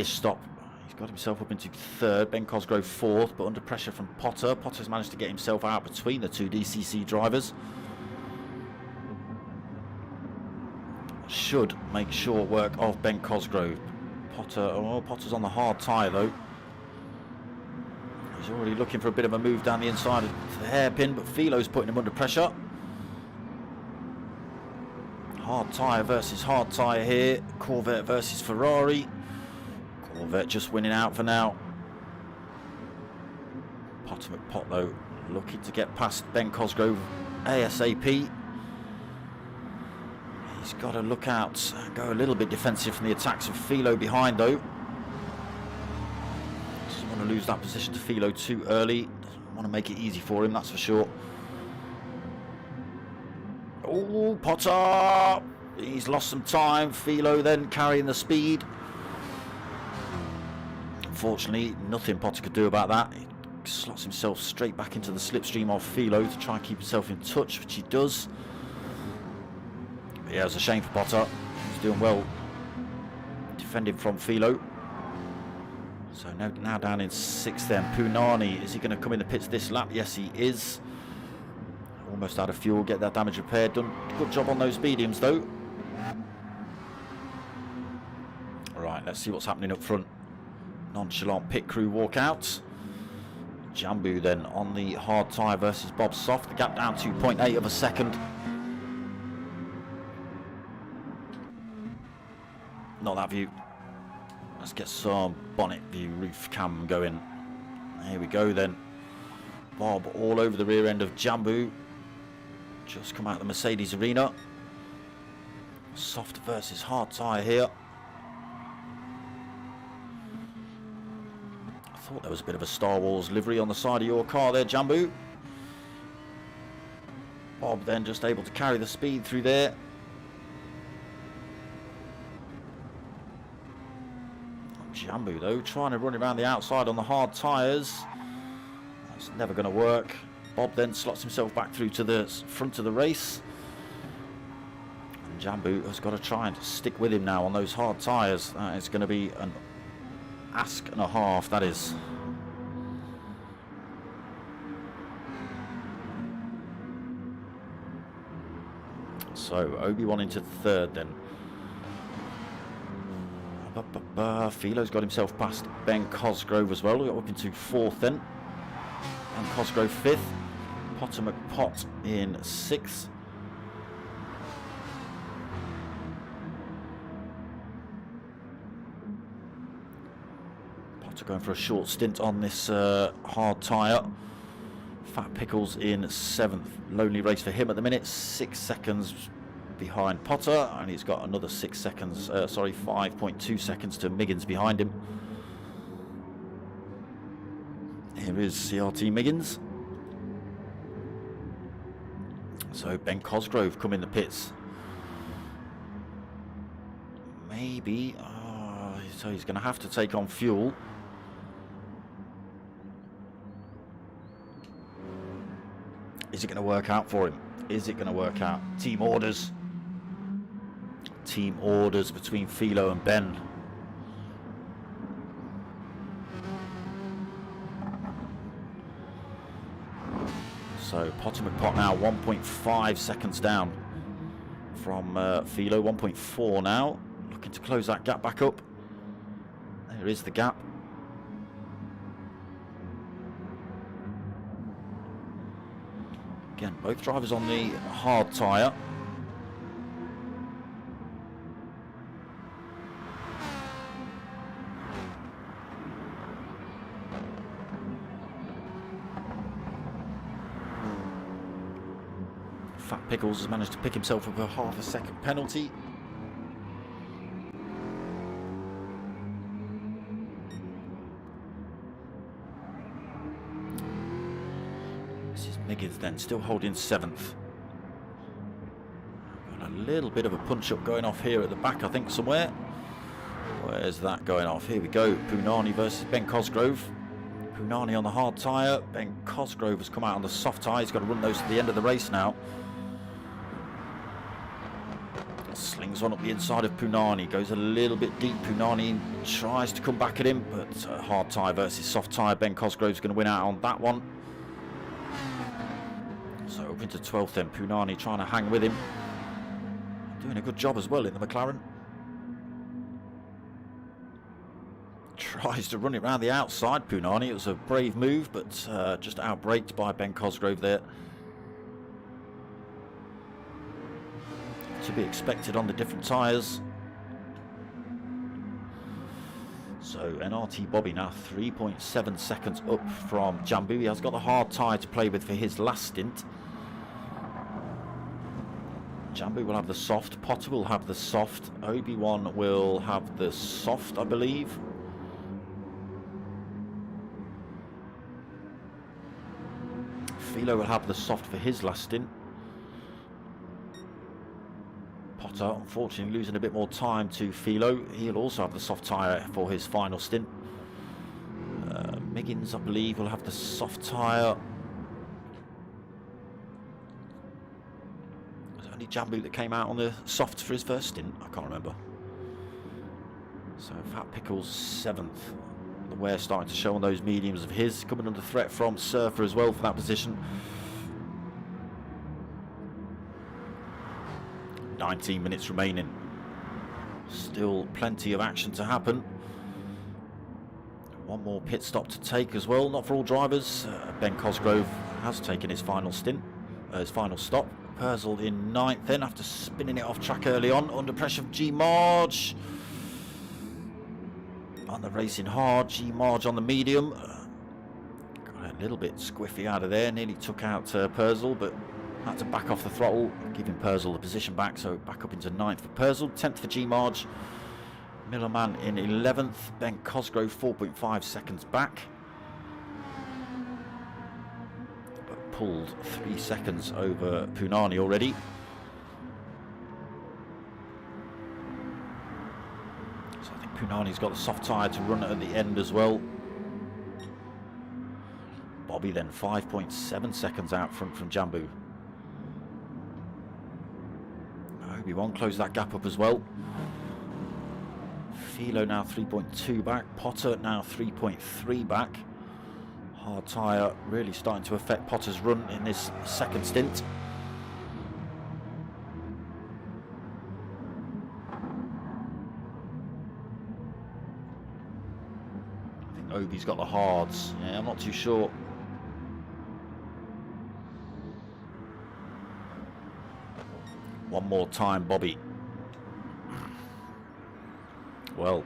stop. He's got himself up into 3rd. Ben Cosgrove 4th, but under pressure from Potter. Potter's managed to get himself out between the 2 DCC drivers. Should make short work of Ben Cosgrove. Potter's on the hard tyre though. He's already looking for a bit of a move down the inside of the hairpin, but Philo's putting him under pressure. Hard tyre versus hard tyre here. Corvette versus Ferrari. Corvette just winning out for now. Potter McPot though looking to get past Ben Cosgrove ASAP. He's got to look out, go a little bit defensive from the attacks of Philo behind though. Doesn't want to lose that position to Philo too early. Doesn't want to make it easy for him, that's for sure. Oh, Potter! He's lost some time. Philo then carrying the speed. Unfortunately, nothing Potter could do about that. He slots himself straight back into the slipstream of Philo to try and keep himself in touch, which he does. But yeah, it's a shame for Potter. He's doing well defending from Philo. So now down in 6th then. Punani, is he going to come in the pits this lap? Yes, he is. Almost out of fuel, get that damage repaired. Done good job on those mediums though. Right, let's see what's happening up front. Nonchalant pit crew walk out. Jambu then on the hard tyre versus Bob Soft. The gap down 2.8 of a second. Not that view. Let's get some bonnet view roof cam going. Here we go then. Bob all over the rear end of Jambu. Just come out of the Mercedes arena. Soft versus hard tyre here. I thought there was a bit of a Star Wars livery on the side of your car there, Jambu. Bob then just able to carry the speed through there. Jambu though, trying to run around the outside on the hard tyres. That's never going to work. Bob then slots himself back through to the front of the race. And Jambu has got to try and stick with him now on those hard tyres. That is going to be an ask and a half, that is. So Obi-Wan into 3rd then. Philo's got himself past Ben Cosgrove as well. We got up into 4th then. And Cosgrove 5th. Potter McPott in 6th. Potter going for a short stint on this hard tyre. Fat Pickles in 7th. Lonely race for him at the minute. 6 seconds behind Potter, and he's got another 6 seconds, 5.2 seconds to Miggins behind him. Here is CRT Miggins. So Ben Cosgrove come in the pits. Maybe, so he's going to have to take on fuel. Is it going to work out for him? Is it going to work out? Team orders. Team orders between Philo and Ben. So Potter McPott now 1.5 seconds down from Philo. 1.4 now. Looking to close that gap back up. There is the gap. Again, both drivers on the hard tyre. Fat Pickles has managed to pick himself up a half a second penalty. This is Miggins then, still holding 7th. Got a little bit of a punch-up going off here at the back, I think, somewhere. Where's that going off? Here we go. Punani versus Ben Cosgrove. Punani on the hard tyre. Ben Cosgrove has come out on the soft tyre. He's got to run those to the end of the race now. Slings on up the inside of Punani, goes a little bit deep. Punani tries to come back at him, but hard tyre versus soft tyre. Ben Cosgrove's going to win out on that one. So up into 12th then. Punani trying to hang with him. Doing a good job as well in the McLaren. Tries to run it around the outside, Punani. It was a brave move, but just outbraked by Ben Cosgrove there. To be expected on the different tyres. So NRT Bobby now 3.7 seconds up from Jambu. He has got the hard tyre to play with for his last stint. Jambu will have the soft, Potter will have the soft, Obi-Wan will have the soft, I believe. Philo will have the soft for his last stint. Potter, unfortunately, losing a bit more time to Philo. He'll also have the soft tyre for his final stint. Miggins, I believe, will have the soft tyre. Was it only Jambu that came out on the soft for his first stint? I can't remember. So Fat Pickles 7th. The wear starting to show on those mediums of his. Coming under threat from Surfer as well for that position. 19 minutes remaining. Still plenty of action to happen. One more pit stop to take as well. Not for all drivers. Ben Cosgrove has taken his final stint, his final stop. Purcell in 9th then after spinning it off track early on. Under pressure of G. Marge. On the racing hard. G. Marge on the medium. Got a little bit squiffy out of there. Nearly took out Purcell, but had to back off the throttle, giving Purcell the position back. So back up into 9th for Purcell. 10th for G. Marge. Millerman in 11th, Ben Cosgrove 4.5 seconds back, but pulled 3 seconds over Punani already. So I think Punani's got the soft tyre to run at the end as well. Bobby then 5.7 seconds out from Jambu. Obi-Wan closed that gap up as well. Philo now 3.2 back. Potter now 3.3 back. Hard tyre really starting to affect Potter's run in this second stint. I think Obi's got the hards. Yeah, I'm not too sure. One more time, Bobby. Well,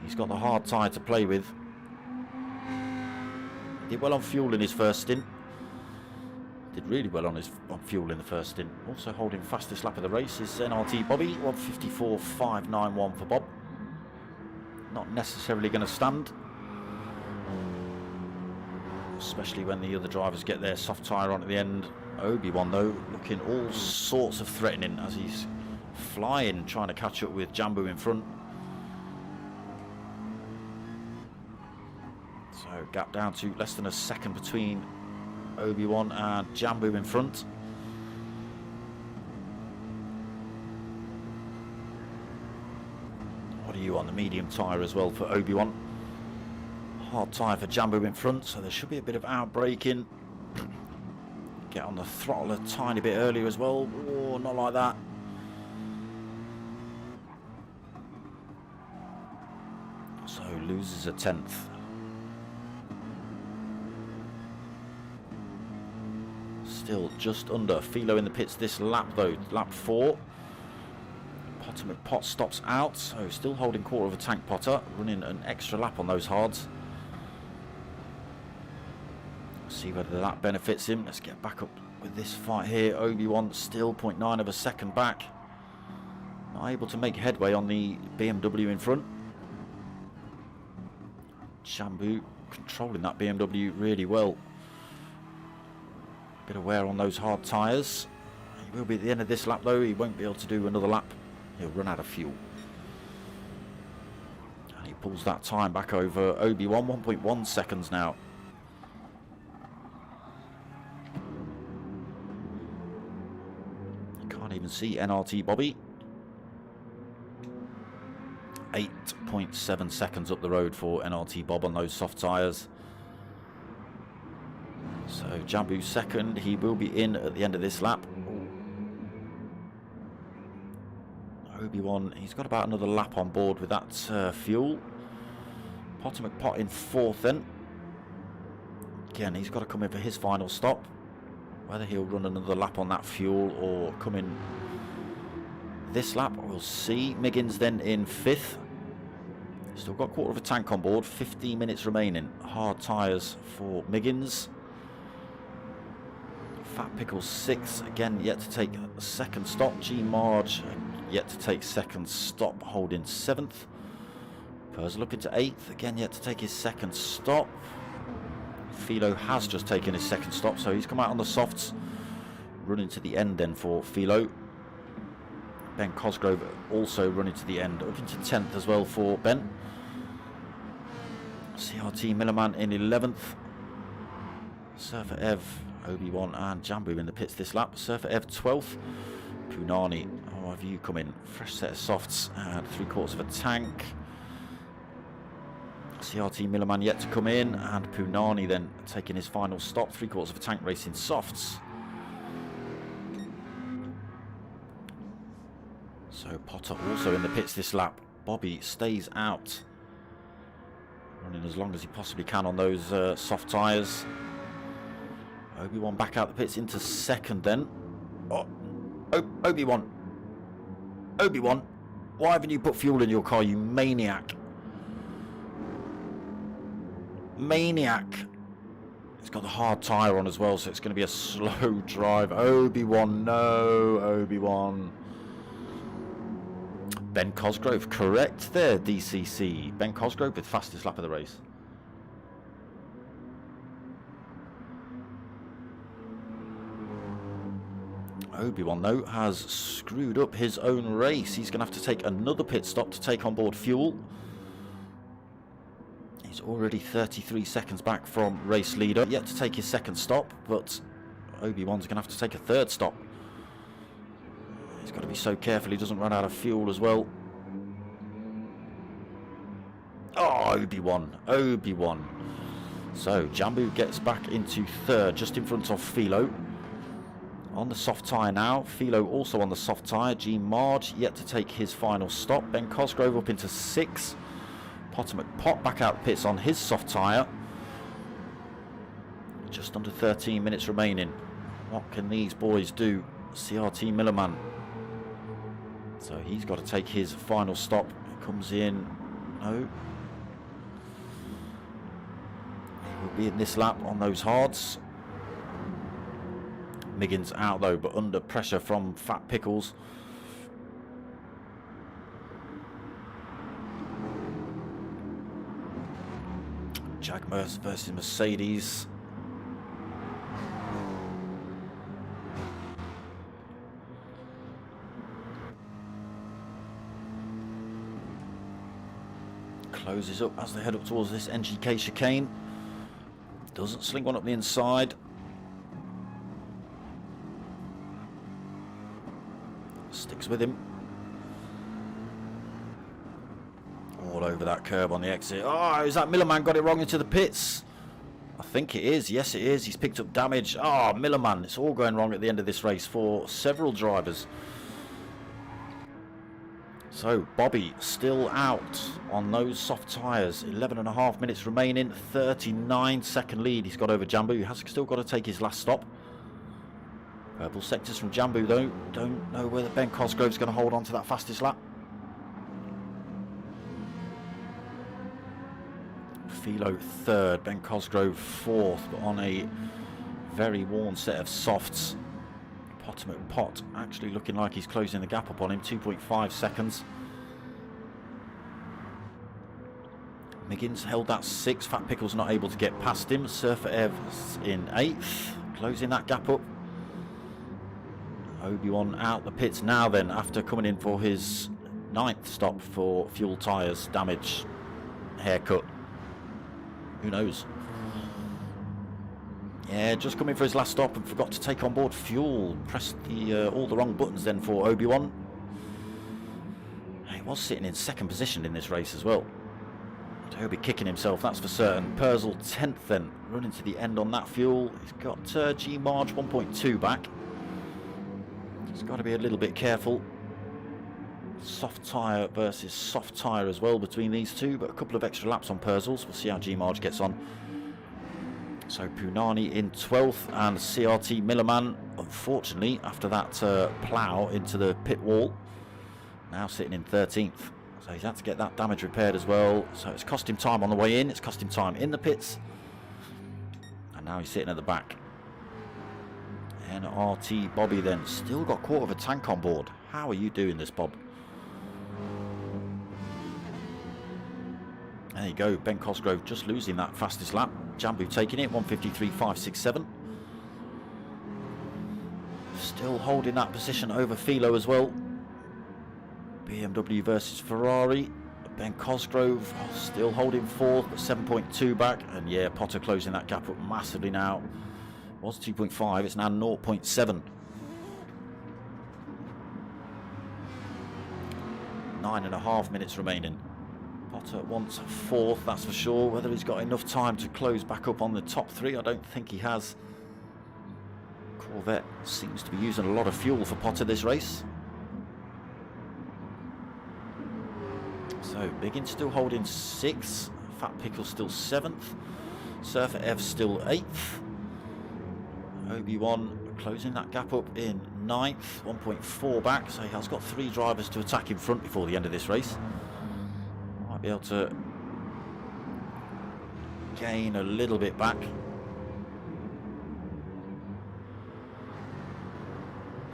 he's got the hard tyre to play with. Did well on fuel in his first stint. Did really well on fuel in the first stint. Also holding fastest lap of the race is NRT Bobby, 1:54.591 for Bob. Not necessarily going to stand, especially when the other drivers get their soft tyre on at the end. Obi-Wan though looking all sorts of threatening as he's flying, trying to catch up with Jambu in front. So gap down to less than a second between Obi-Wan and Jambu in front. What are you on the medium tyre as well for Obi-Wan? Hard tyre for Jambu in front, so there should be a bit of outbraking. Get on the throttle a tiny bit earlier as well. Oh, not like that. So loses a 10th. Still just under. Philo in the pits this lap though, lap 4. Potter McPot stops out, so still holding quarter of a tank. Potter running an extra lap on those hards. See whether that benefits him. Let's get back up with this fight here. Obi-Wan still 0.9 of a second back. Not able to make headway on the BMW in front. Jambu controlling that BMW really well. Bit of wear on those hard tyres. He will be at the end of this lap though. He won't be able to do another lap. He'll run out of fuel. And he pulls that time back over Obi-Wan. 1.1 seconds now. You can't even see NRT Bobby. 8.7 seconds up the road for NRT Bob on those soft tyres. So Jambu second, he will be in at the end of this lap. Obi-Wan, he's got about another lap on board with that fuel. Potter McPot in 4th then. Again, he's got to come in for his final stop. Whether he'll run another lap on that fuel or come in this lap, we'll see. Miggins then in 5th. Still got quarter of a tank on board, 15 minutes remaining. Hard tyres for Miggins. Fat Pickles 6, again yet to take a second stop. G Marge yet to take second stop, holding 7th. Perzel up into 8th, again yet to take his second stop. Philo has just taken his second stop, so he's come out on the softs. Running to the end then for Philo. Ben Cosgrove also running to the end, up into 10th as well for Ben. CRT Millerman in 11th. Surfer Ev, Obi-Wan and Jambu in the pits this lap. Surfer Ev 12th. Punani, oh, have you come in? Fresh set of softs and 3/4 of a tank. CRT Millerman yet to come in, and Punani then taking his final stop. 3/4 of a tank racing softs. So Potter also in the pits this lap. Bobby stays out, running as long as he possibly can on those soft tyres. Obi-Wan back out the pits into second then. Oh, Obi-Wan. Obi-Wan, why haven't you put fuel in your car, you maniac? Maniac. It's got the hard tyre on as well, so it's going to be a slow drive. Obi-Wan, no, Obi-Wan. Ben Cosgrove, correct there, DCC. Ben Cosgrove with fastest lap of the race. Obi-Wan, though, has screwed up his own race. He's going to have to take another pit stop to take on board fuel. He's already 33 seconds back from race leader. Yet to take his second stop, but Obi-Wan's going to have to take a third stop. He's got to be so careful he doesn't run out of fuel as well. Oh, Obi-Wan, Obi-Wan. So Jambu gets back into third, just in front of Philo. On the soft tyre now. Philo also on the soft tyre. G Marge yet to take his final stop. Ben Cosgrove up into 6. Potter McPot back out pits on his soft tyre. Just under 13 minutes remaining. What can these boys do? CRT Millerman. So he's got to take his final stop. He comes in. No. He will be in this lap on those hards. Miggins out though, but under pressure from Fat Pickles. Jag versus Mercedes. Closes up as they head up towards this NGK chicane. Doesn't sling one up the inside. Sticks with him. All over that curb on the exit. Oh, is that Millerman got it wrong into the pits? I think it is. Yes, it is. He's picked up damage. Oh, Millerman. It's all going wrong at the end of this race for several drivers. So Bobby still out on those soft tyres. 11.5 minutes remaining. 39-second lead he's got over Jambu. He has still got to take his last stop. Purple sectors from Jambu though. Don't know whether Ben Cosgrove's going to hold on to that fastest lap. Philo third, Ben Cosgrove fourth, but on a very worn set of softs. Potter McPot actually looking like he's closing the gap up on him, 2.5 seconds. Miggins held that 6th. Fat Pickle's not able to get past him. Surfer Ev's in 8th, closing that gap up. Obi-Wan out the pits now then, after coming in for his 9th stop for fuel tyres damage, haircut. Who knows? Yeah, just coming for his last stop and forgot to take on board fuel. Pressed all the wrong buttons then for Obi-Wan. He was sitting in 2nd position in this race as well. He'll be kicking himself, that's for certain. Perzel 10th then, running to the end on that fuel. He's got G Marge 1.2 back. He's got to be a little bit careful. Soft tyre versus soft tyre as well between these two, but a couple of extra laps on Perzel's. We'll see how G Marge gets on. So Punani in 12th and CRT Millerman, unfortunately, after that plough into the pit wall, now sitting in 13th. So he's had to get that damage repaired as well. So it's cost him time on the way in, it's cost him time in the pits. And now he's sitting at the back. NRT Bobby then. Still got quarter of a tank on board. How are you doing this, Bob? There you go. Ben Cosgrove just losing that fastest lap. Jambu taking it. 1:53.567. Still holding that position over Philo as well. BMW versus Ferrari. Ben Cosgrove still holding fourth, but 7.2 back. And yeah, Potter closing that gap up massively now. It was 2.5, it's now 0.7. 9.5 minutes remaining. Potter wants fourth, that's for sure. Whether he's got enough time to close back up on the top three, I don't think he has. Corvette seems to be using a lot of fuel for Potter this race. So Biggins still holding 6th, Fat Pickle still 7th, Surfer F still 8th, Obi-Wan closing that gap up in 9th, 1.4 back, so he has got 3 drivers to attack in front before the end of this race. Might be able to gain a little bit back.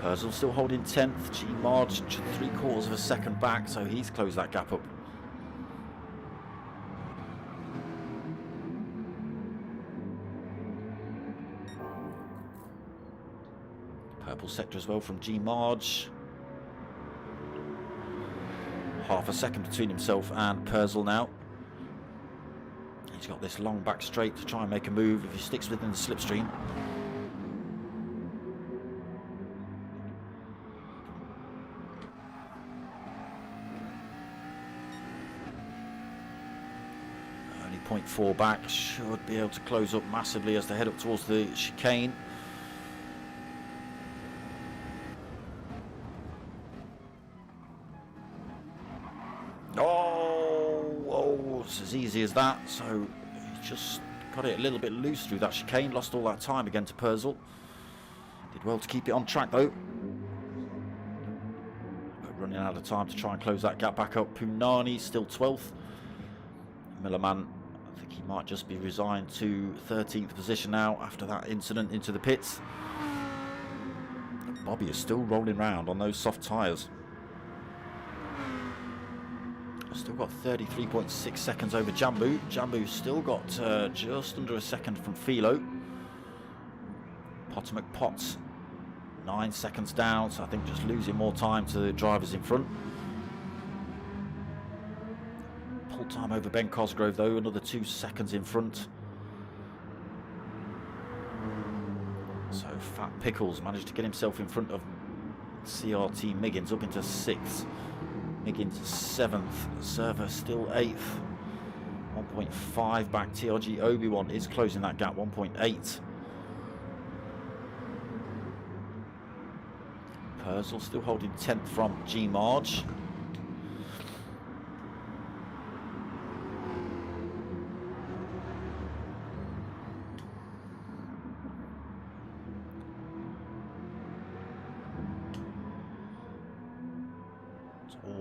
Purcell still holding 10th, G Marge 3/4 of a second back, so he's closed that gap up. Purple sector as well from G Marge. Half a second between himself and Purcell now. He's got this long back straight to try and make a move if he sticks within the slipstream. Only 0.4 back, should be able to close up massively as they head up towards the chicane. It's as easy as that, so he just got it a little bit loose through that chicane, lost all that time again to Purcell. Did well to keep it on track though, but running out of time to try and close that gap back up. Punani still 12th. Millerman, I think he might just be resigned to 13th position now after that incident into the pits. Bobby is still rolling around on those soft tyres. Still got 33.6 seconds over Jambu. Jambu's still got just under a second from Philo. Potter McPotts 9 seconds down, so I think just losing more time to the drivers in front. Pull time over Ben Cosgrove though, another 2 seconds in front. So Fat Pickles managed to get himself in front of CRT Miggins up into 6th. Miggins 7th, Server still 8th, 1.5 back. TRG Obi-Wan is closing that gap, 1.8. Purcell still holding 10th from G Marge.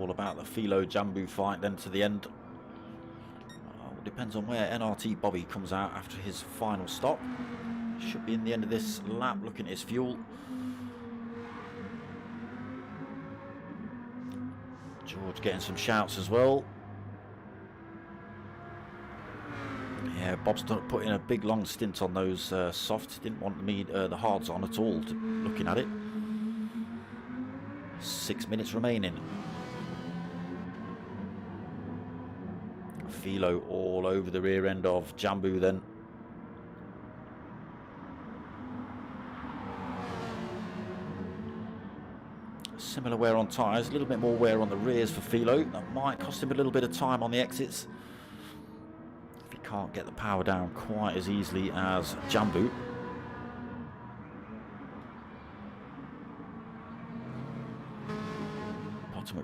All about the Philo Jambu fight then to the end. Depends on where NRT Bobby comes out after his final stop. Should be in the end of this lap looking at his fuel. George getting some shouts as well. Yeah, Bob's put in a big long stint on those softs. Didn't want the hards on at all, looking at it. 6 minutes remaining. Philo all over the rear end of Jambu then. Similar wear on tyres, a little bit more wear on the rears for Philo. That might cost him a little bit of time on the exits if he can't get the power down quite as easily as Jambu.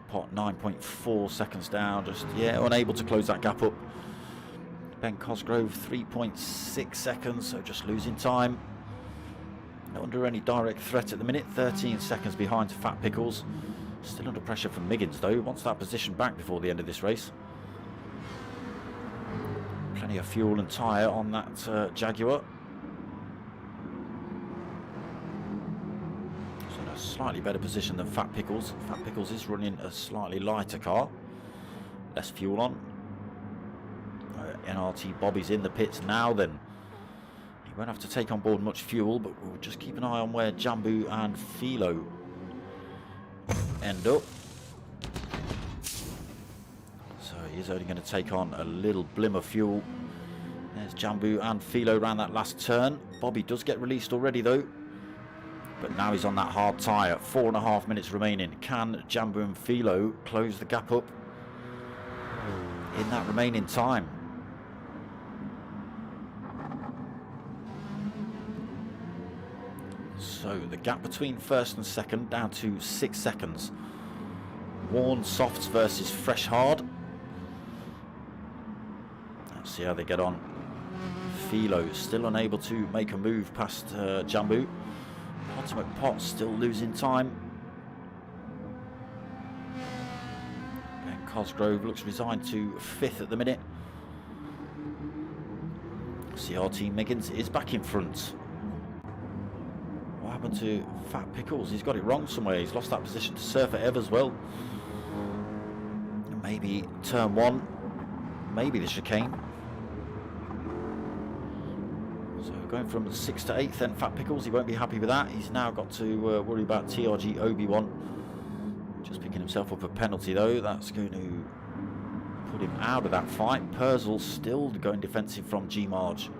Pot 9.4 seconds down, just unable to close that gap up. Ben Cosgrove 3.6 seconds, so just losing time. Not under any direct threat at the minute, 13 seconds behind to Fat Pickles. Still under pressure from Miggins though, wants that position back before the end of this race. Plenty of fuel and tyre on that Jaguar. a slightly better position than Fat Pickles. Fat Pickles is running a slightly lighter car. Less fuel on. NRT Bobby's in the pits now then. He won't have to take on board much fuel, but we'll just keep an eye on where Jambu and Philo end up. So he's only going to take on a little blim of fuel. There's Jambu and Philo around that last turn. Bobby does get released already though. But now he's on that hard tyre. 4.5 minutes remaining. Can Jambu and Philo close the gap up in that remaining time? So the gap between first and second down to 6 seconds. Worn softs versus fresh hard. Let's see how they get on. Philo still unable to make a move past Jambu. Ultimate Pot still losing time. Ben Cosgrove looks resigned to 5th at the minute. CRT Miggins is back in front. What happened to Fat Pickles? He's got it wrong somewhere. He's lost that position to Surfer Ev as well. Maybe turn 1. Maybe the chicane. So going from 6th to 8th then Fat Pickles. He won't be happy with that. He's now got to worry about TRG Obi-Wan. Just picking himself up a penalty though. That's going to put him out of that fight. Purcell still going defensive from G-Marge.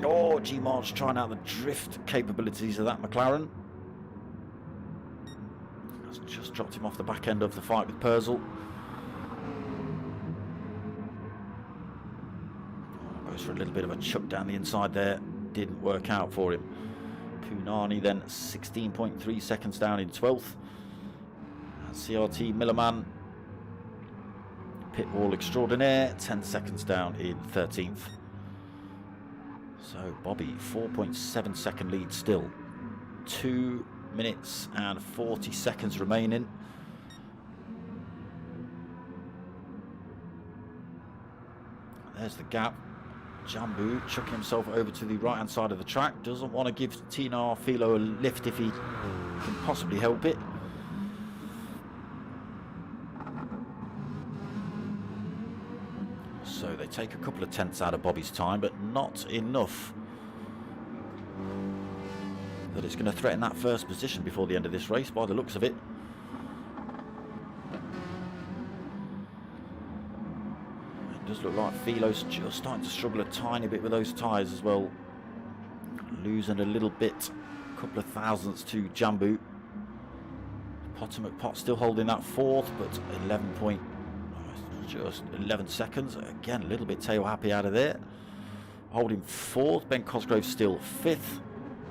Oh, G-Marge trying out the drift capabilities of that McLaren. That's just dropped him off the back end of the fight with Purcell. Goes for a little bit of a chuck down the inside there. Didn't work out for him. Punani then 16.3 seconds down in 12th. And CRT Millerman, pit wall extraordinaire, 10 seconds down in 13th. So Bobby, 4.7 second lead still. 2 minutes and 40 seconds remaining. There's the gap. Jambu chucking himself over to the right hand side of the track. Doesn't want to give Tina Philo a lift if he can possibly help it. So they take a couple of tenths out of Bobby's time, but not enough that it's going to threaten that first position before the end of this race by the looks of it. It does look like Philo's just starting to struggle a tiny bit with those tyres as well. Losing a little bit, a couple of thousandths to Jambu. Potter McPot still holding that 4th, but 11 seconds. Again, a little bit tail happy out of there. Holding 4th. Ben Cosgrove still 5th.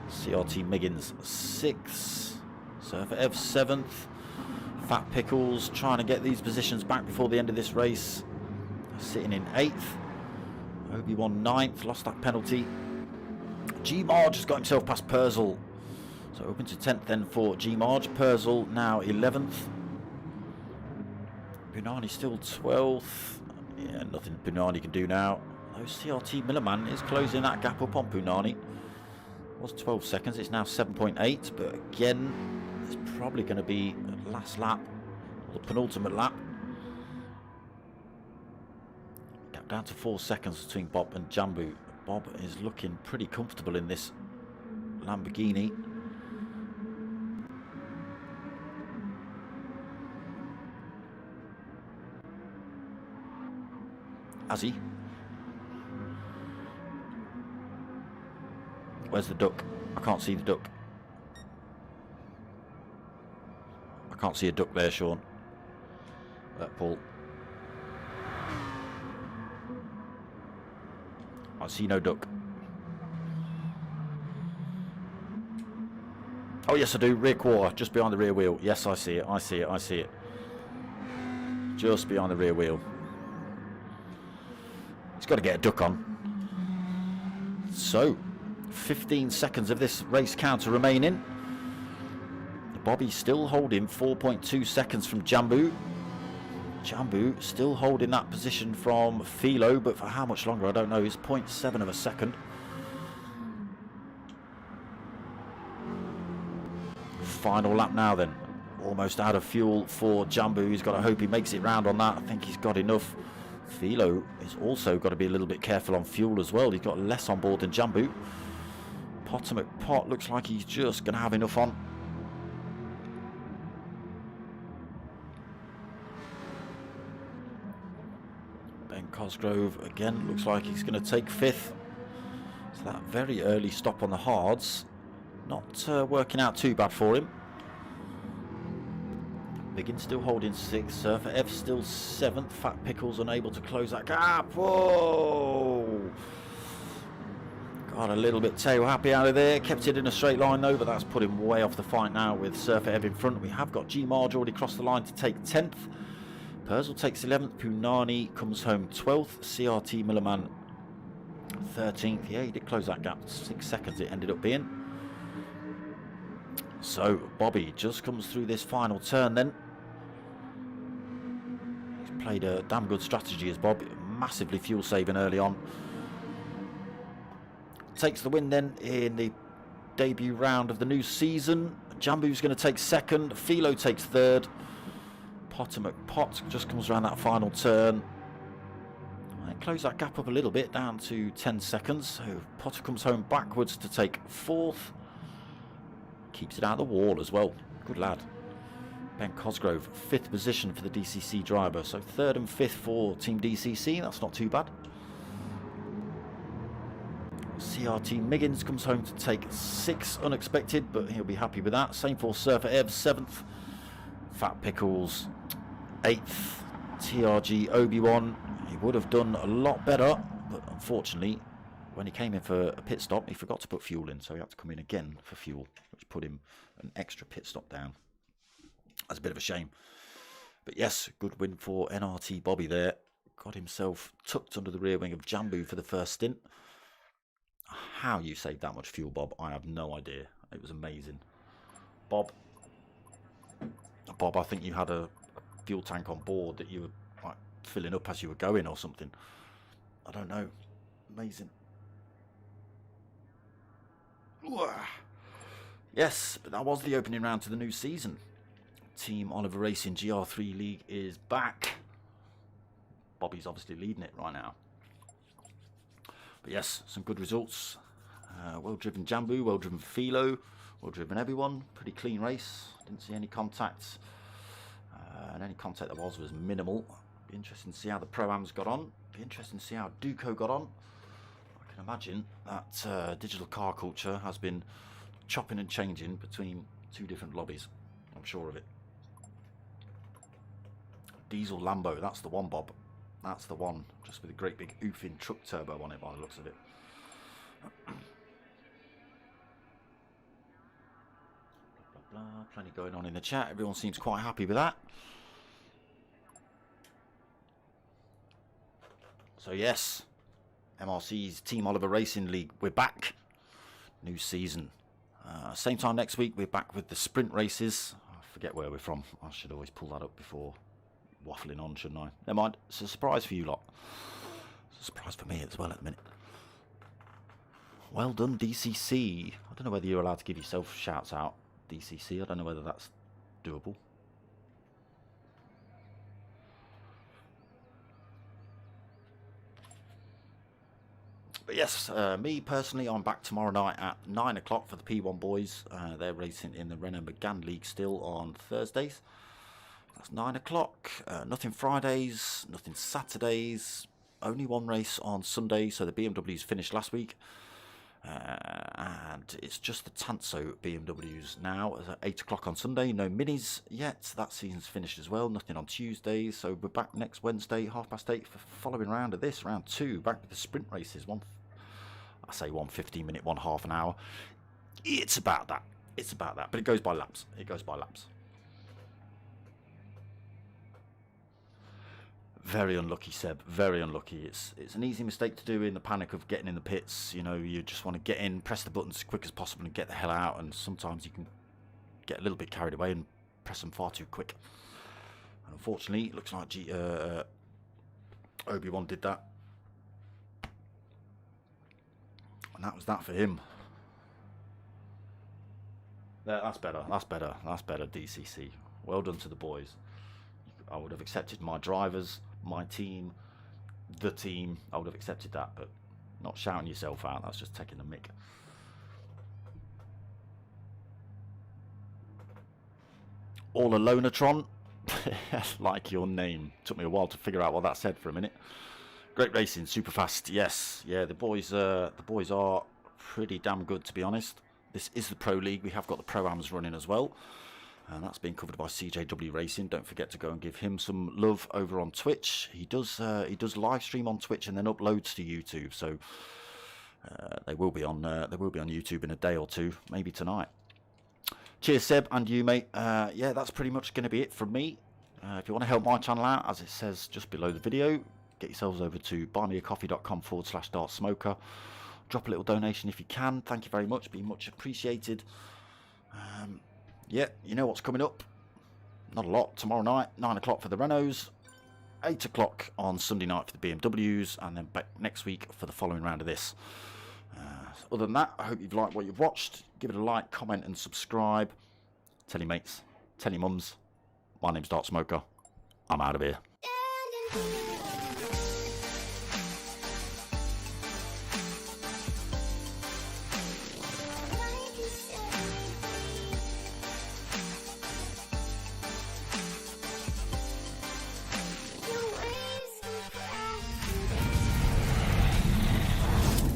CRT Miggins 6th. Surfer Ev 7th. Fat Pickles trying to get these positions back before the end of this race. Sitting in 8th. Obi-Wan 9th. Lost that penalty. G-Marge has got himself past Purcell. So open to 10th then for G-Marge. Purcell now 11th. Punani still 12th. Yeah, nothing Punani can do now. Though CRT Millerman is closing that gap up on Punani. It was 12 seconds, it's now 7.8, but again, it's probably going to be the last lap, or the penultimate lap. Gap down to 4 seconds between Bob and Jambu. Bob is looking pretty comfortable in this Lamborghini. Has he? Where's the duck? I can't see the duck. I can't see a duck there, Sean. Paul. I see no duck. Oh yes I do, rear quarter, just behind the rear wheel. Yes, I see it, I see it, I see it. Just behind the rear wheel. He's got to get a duck on. So, 15 seconds of this race counter remaining. Bobby still holding 4.2 seconds from Jambu. Jambu still holding that position from Philo, but for how much longer I don't know. It's 0.7 of a second. final lap now then. Almost out of fuel for Jambu. He's got to hope he makes it round on that. I think he's got enough. Philo has also got to be a little bit careful on fuel as well. He's got less on board than Jambu. Potomac Pot looks like he's just going to have enough on. Ben Cosgrove again looks like he's going to take 5th. So that very early stop on the hards, not working out too bad for him. Biggin still holding 6th, Surfer F still 7th, Fat Pickles unable to close that gap. Whoa! Got a little bit tail happy out of there, kept it in a straight line though, but that's put him way off the fight now with Surfer F in front. We have got G Marge already crossed the line to take 10th. Purcell takes 11th, Punani comes home 12th, CRT Millerman 13th. Yeah, he did close that gap, 6 seconds it ended up being. So Bobby just comes through this final turn then. He's played a damn good strategy as Bob, massively fuel saving early on. Takes the win then in the debut round of the new season. Jambu's going to take 2nd, Philo takes 3rd. Potomac Pot just comes around that final turn. And close that gap up a little bit down to 10 seconds. So Potter comes home backwards to take 4th. Keeps it out of the wall as well. Good lad. Ben Cosgrove, 5th position for the DCC driver. So 3rd and 5th for Team DCC. That's not too bad. CRT Miggins comes home to take 6th. Unexpected, but he'll be happy with that. Same for Surfer Ev, 7th. Fat Pickles, 8th. TRG Obi-Wan. He would have done a lot better, but unfortunately, when he came in for a pit stop, he forgot to put fuel in, so he had to come in again for fuel, which put him an extra pit stop down. That's a bit of a shame. But yes, good win for NRT Bobby there. Got himself tucked under the rear wing of Jambu for the first stint. How you saved that much fuel, Bob, I have no idea. It was amazing. Bob, I think you had a fuel tank on board that you were like filling up as you were going or something. I don't know. Amazing. Yes, but that was the opening round to the new season. Team Oliver Racing Gr3 League is back. Bobby's obviously leading it right now. But yes, some good results. Well driven Jambu, well driven Philo, well driven everyone. Pretty clean race. Didn't see any contacts. And any contact there was minimal. Be interesting to see how the Pro-Ams got on. Be interesting to see how Duco got on. I can imagine that digital car culture has been chopping and changing between 2 different lobbies. I'm sure of it. Diesel Lambo, that's the one, Bob. That's the one. Just with a great big oofing truck turbo on it by the looks of it. Blah, blah, blah. Plenty going on in the chat. Everyone seems quite happy with that. So yes, MRCs Team Oliver Racing League, we're back. New season. Same time next week, we're back with the sprint races. I forget where we're from. I should always pull that up before waffling on, shouldn't I? Never mind. It's a surprise for you lot. It's a surprise for me as well at the minute. Well done, DCC. I don't know whether you're allowed to give yourself shouts out, DCC. I don't know whether that's doable. But yes, me personally, I'm back tomorrow night at 9 o'clock for the P1 boys. They're racing in the Renault Megane League still on Thursdays. That's 9 o'clock. Nothing Fridays, nothing Saturdays. Only one race on Sunday. So the BMWs finished last week. And it's just the Tanso BMWs now at 8 o'clock on Sunday. No minis yet. That season's finished as well. Nothing on Tuesdays. So we're back next Wednesday, 8:30 for following round of this. Round 2. Back with the sprint races. I say 1 15-minute, 1 half an hour. It's about that. It's about that. But it goes by laps. It goes by laps. Very unlucky, Seb. Very unlucky. It's an easy mistake to do in the panic of getting in the pits. You know, you just want to get in, press the buttons as quick as possible and get the hell out. And sometimes you can get a little bit carried away and press them far too quick. And unfortunately, it looks like Obi-Wan did that. And that was that for him. That's better. That's better. That's better, DCC. Well done to the boys. I would have accepted my drivers, my team, the team. I would have accepted that, but not shouting yourself out. That's just taking the mick. All Alonatron. Like your name. Took me a while to figure out what that said for a minute. Great racing, super fast. Yes, yeah. The boys are pretty damn good, to be honest. This is the Pro League. We have got the Pro-Ams running as well, and that's being covered by CJW Racing. Don't forget to go and give him some love over on Twitch. He does live stream on Twitch and then uploads to YouTube. So they will be on YouTube in a day or two, maybe tonight. Cheers, Seb, and you, mate. Yeah, that's pretty much going to be it from me. If you want to help my channel out, as it says just below the video, get yourselves over to buymeacoffee.com/dartsmoker. Drop a little donation if you can. Thank you very much. Be much appreciated. Yeah, you know what's coming up. Not a lot. Tomorrow night, 9 o'clock for the Renaults. 8 o'clock on Sunday night for the BMWs. And then back next week for the following round of this. Other than that, I hope you've liked what you've watched. Give it a like, comment and subscribe. Tell your mates. Tell your mums. My name's Dartsmoker. I'm out of here.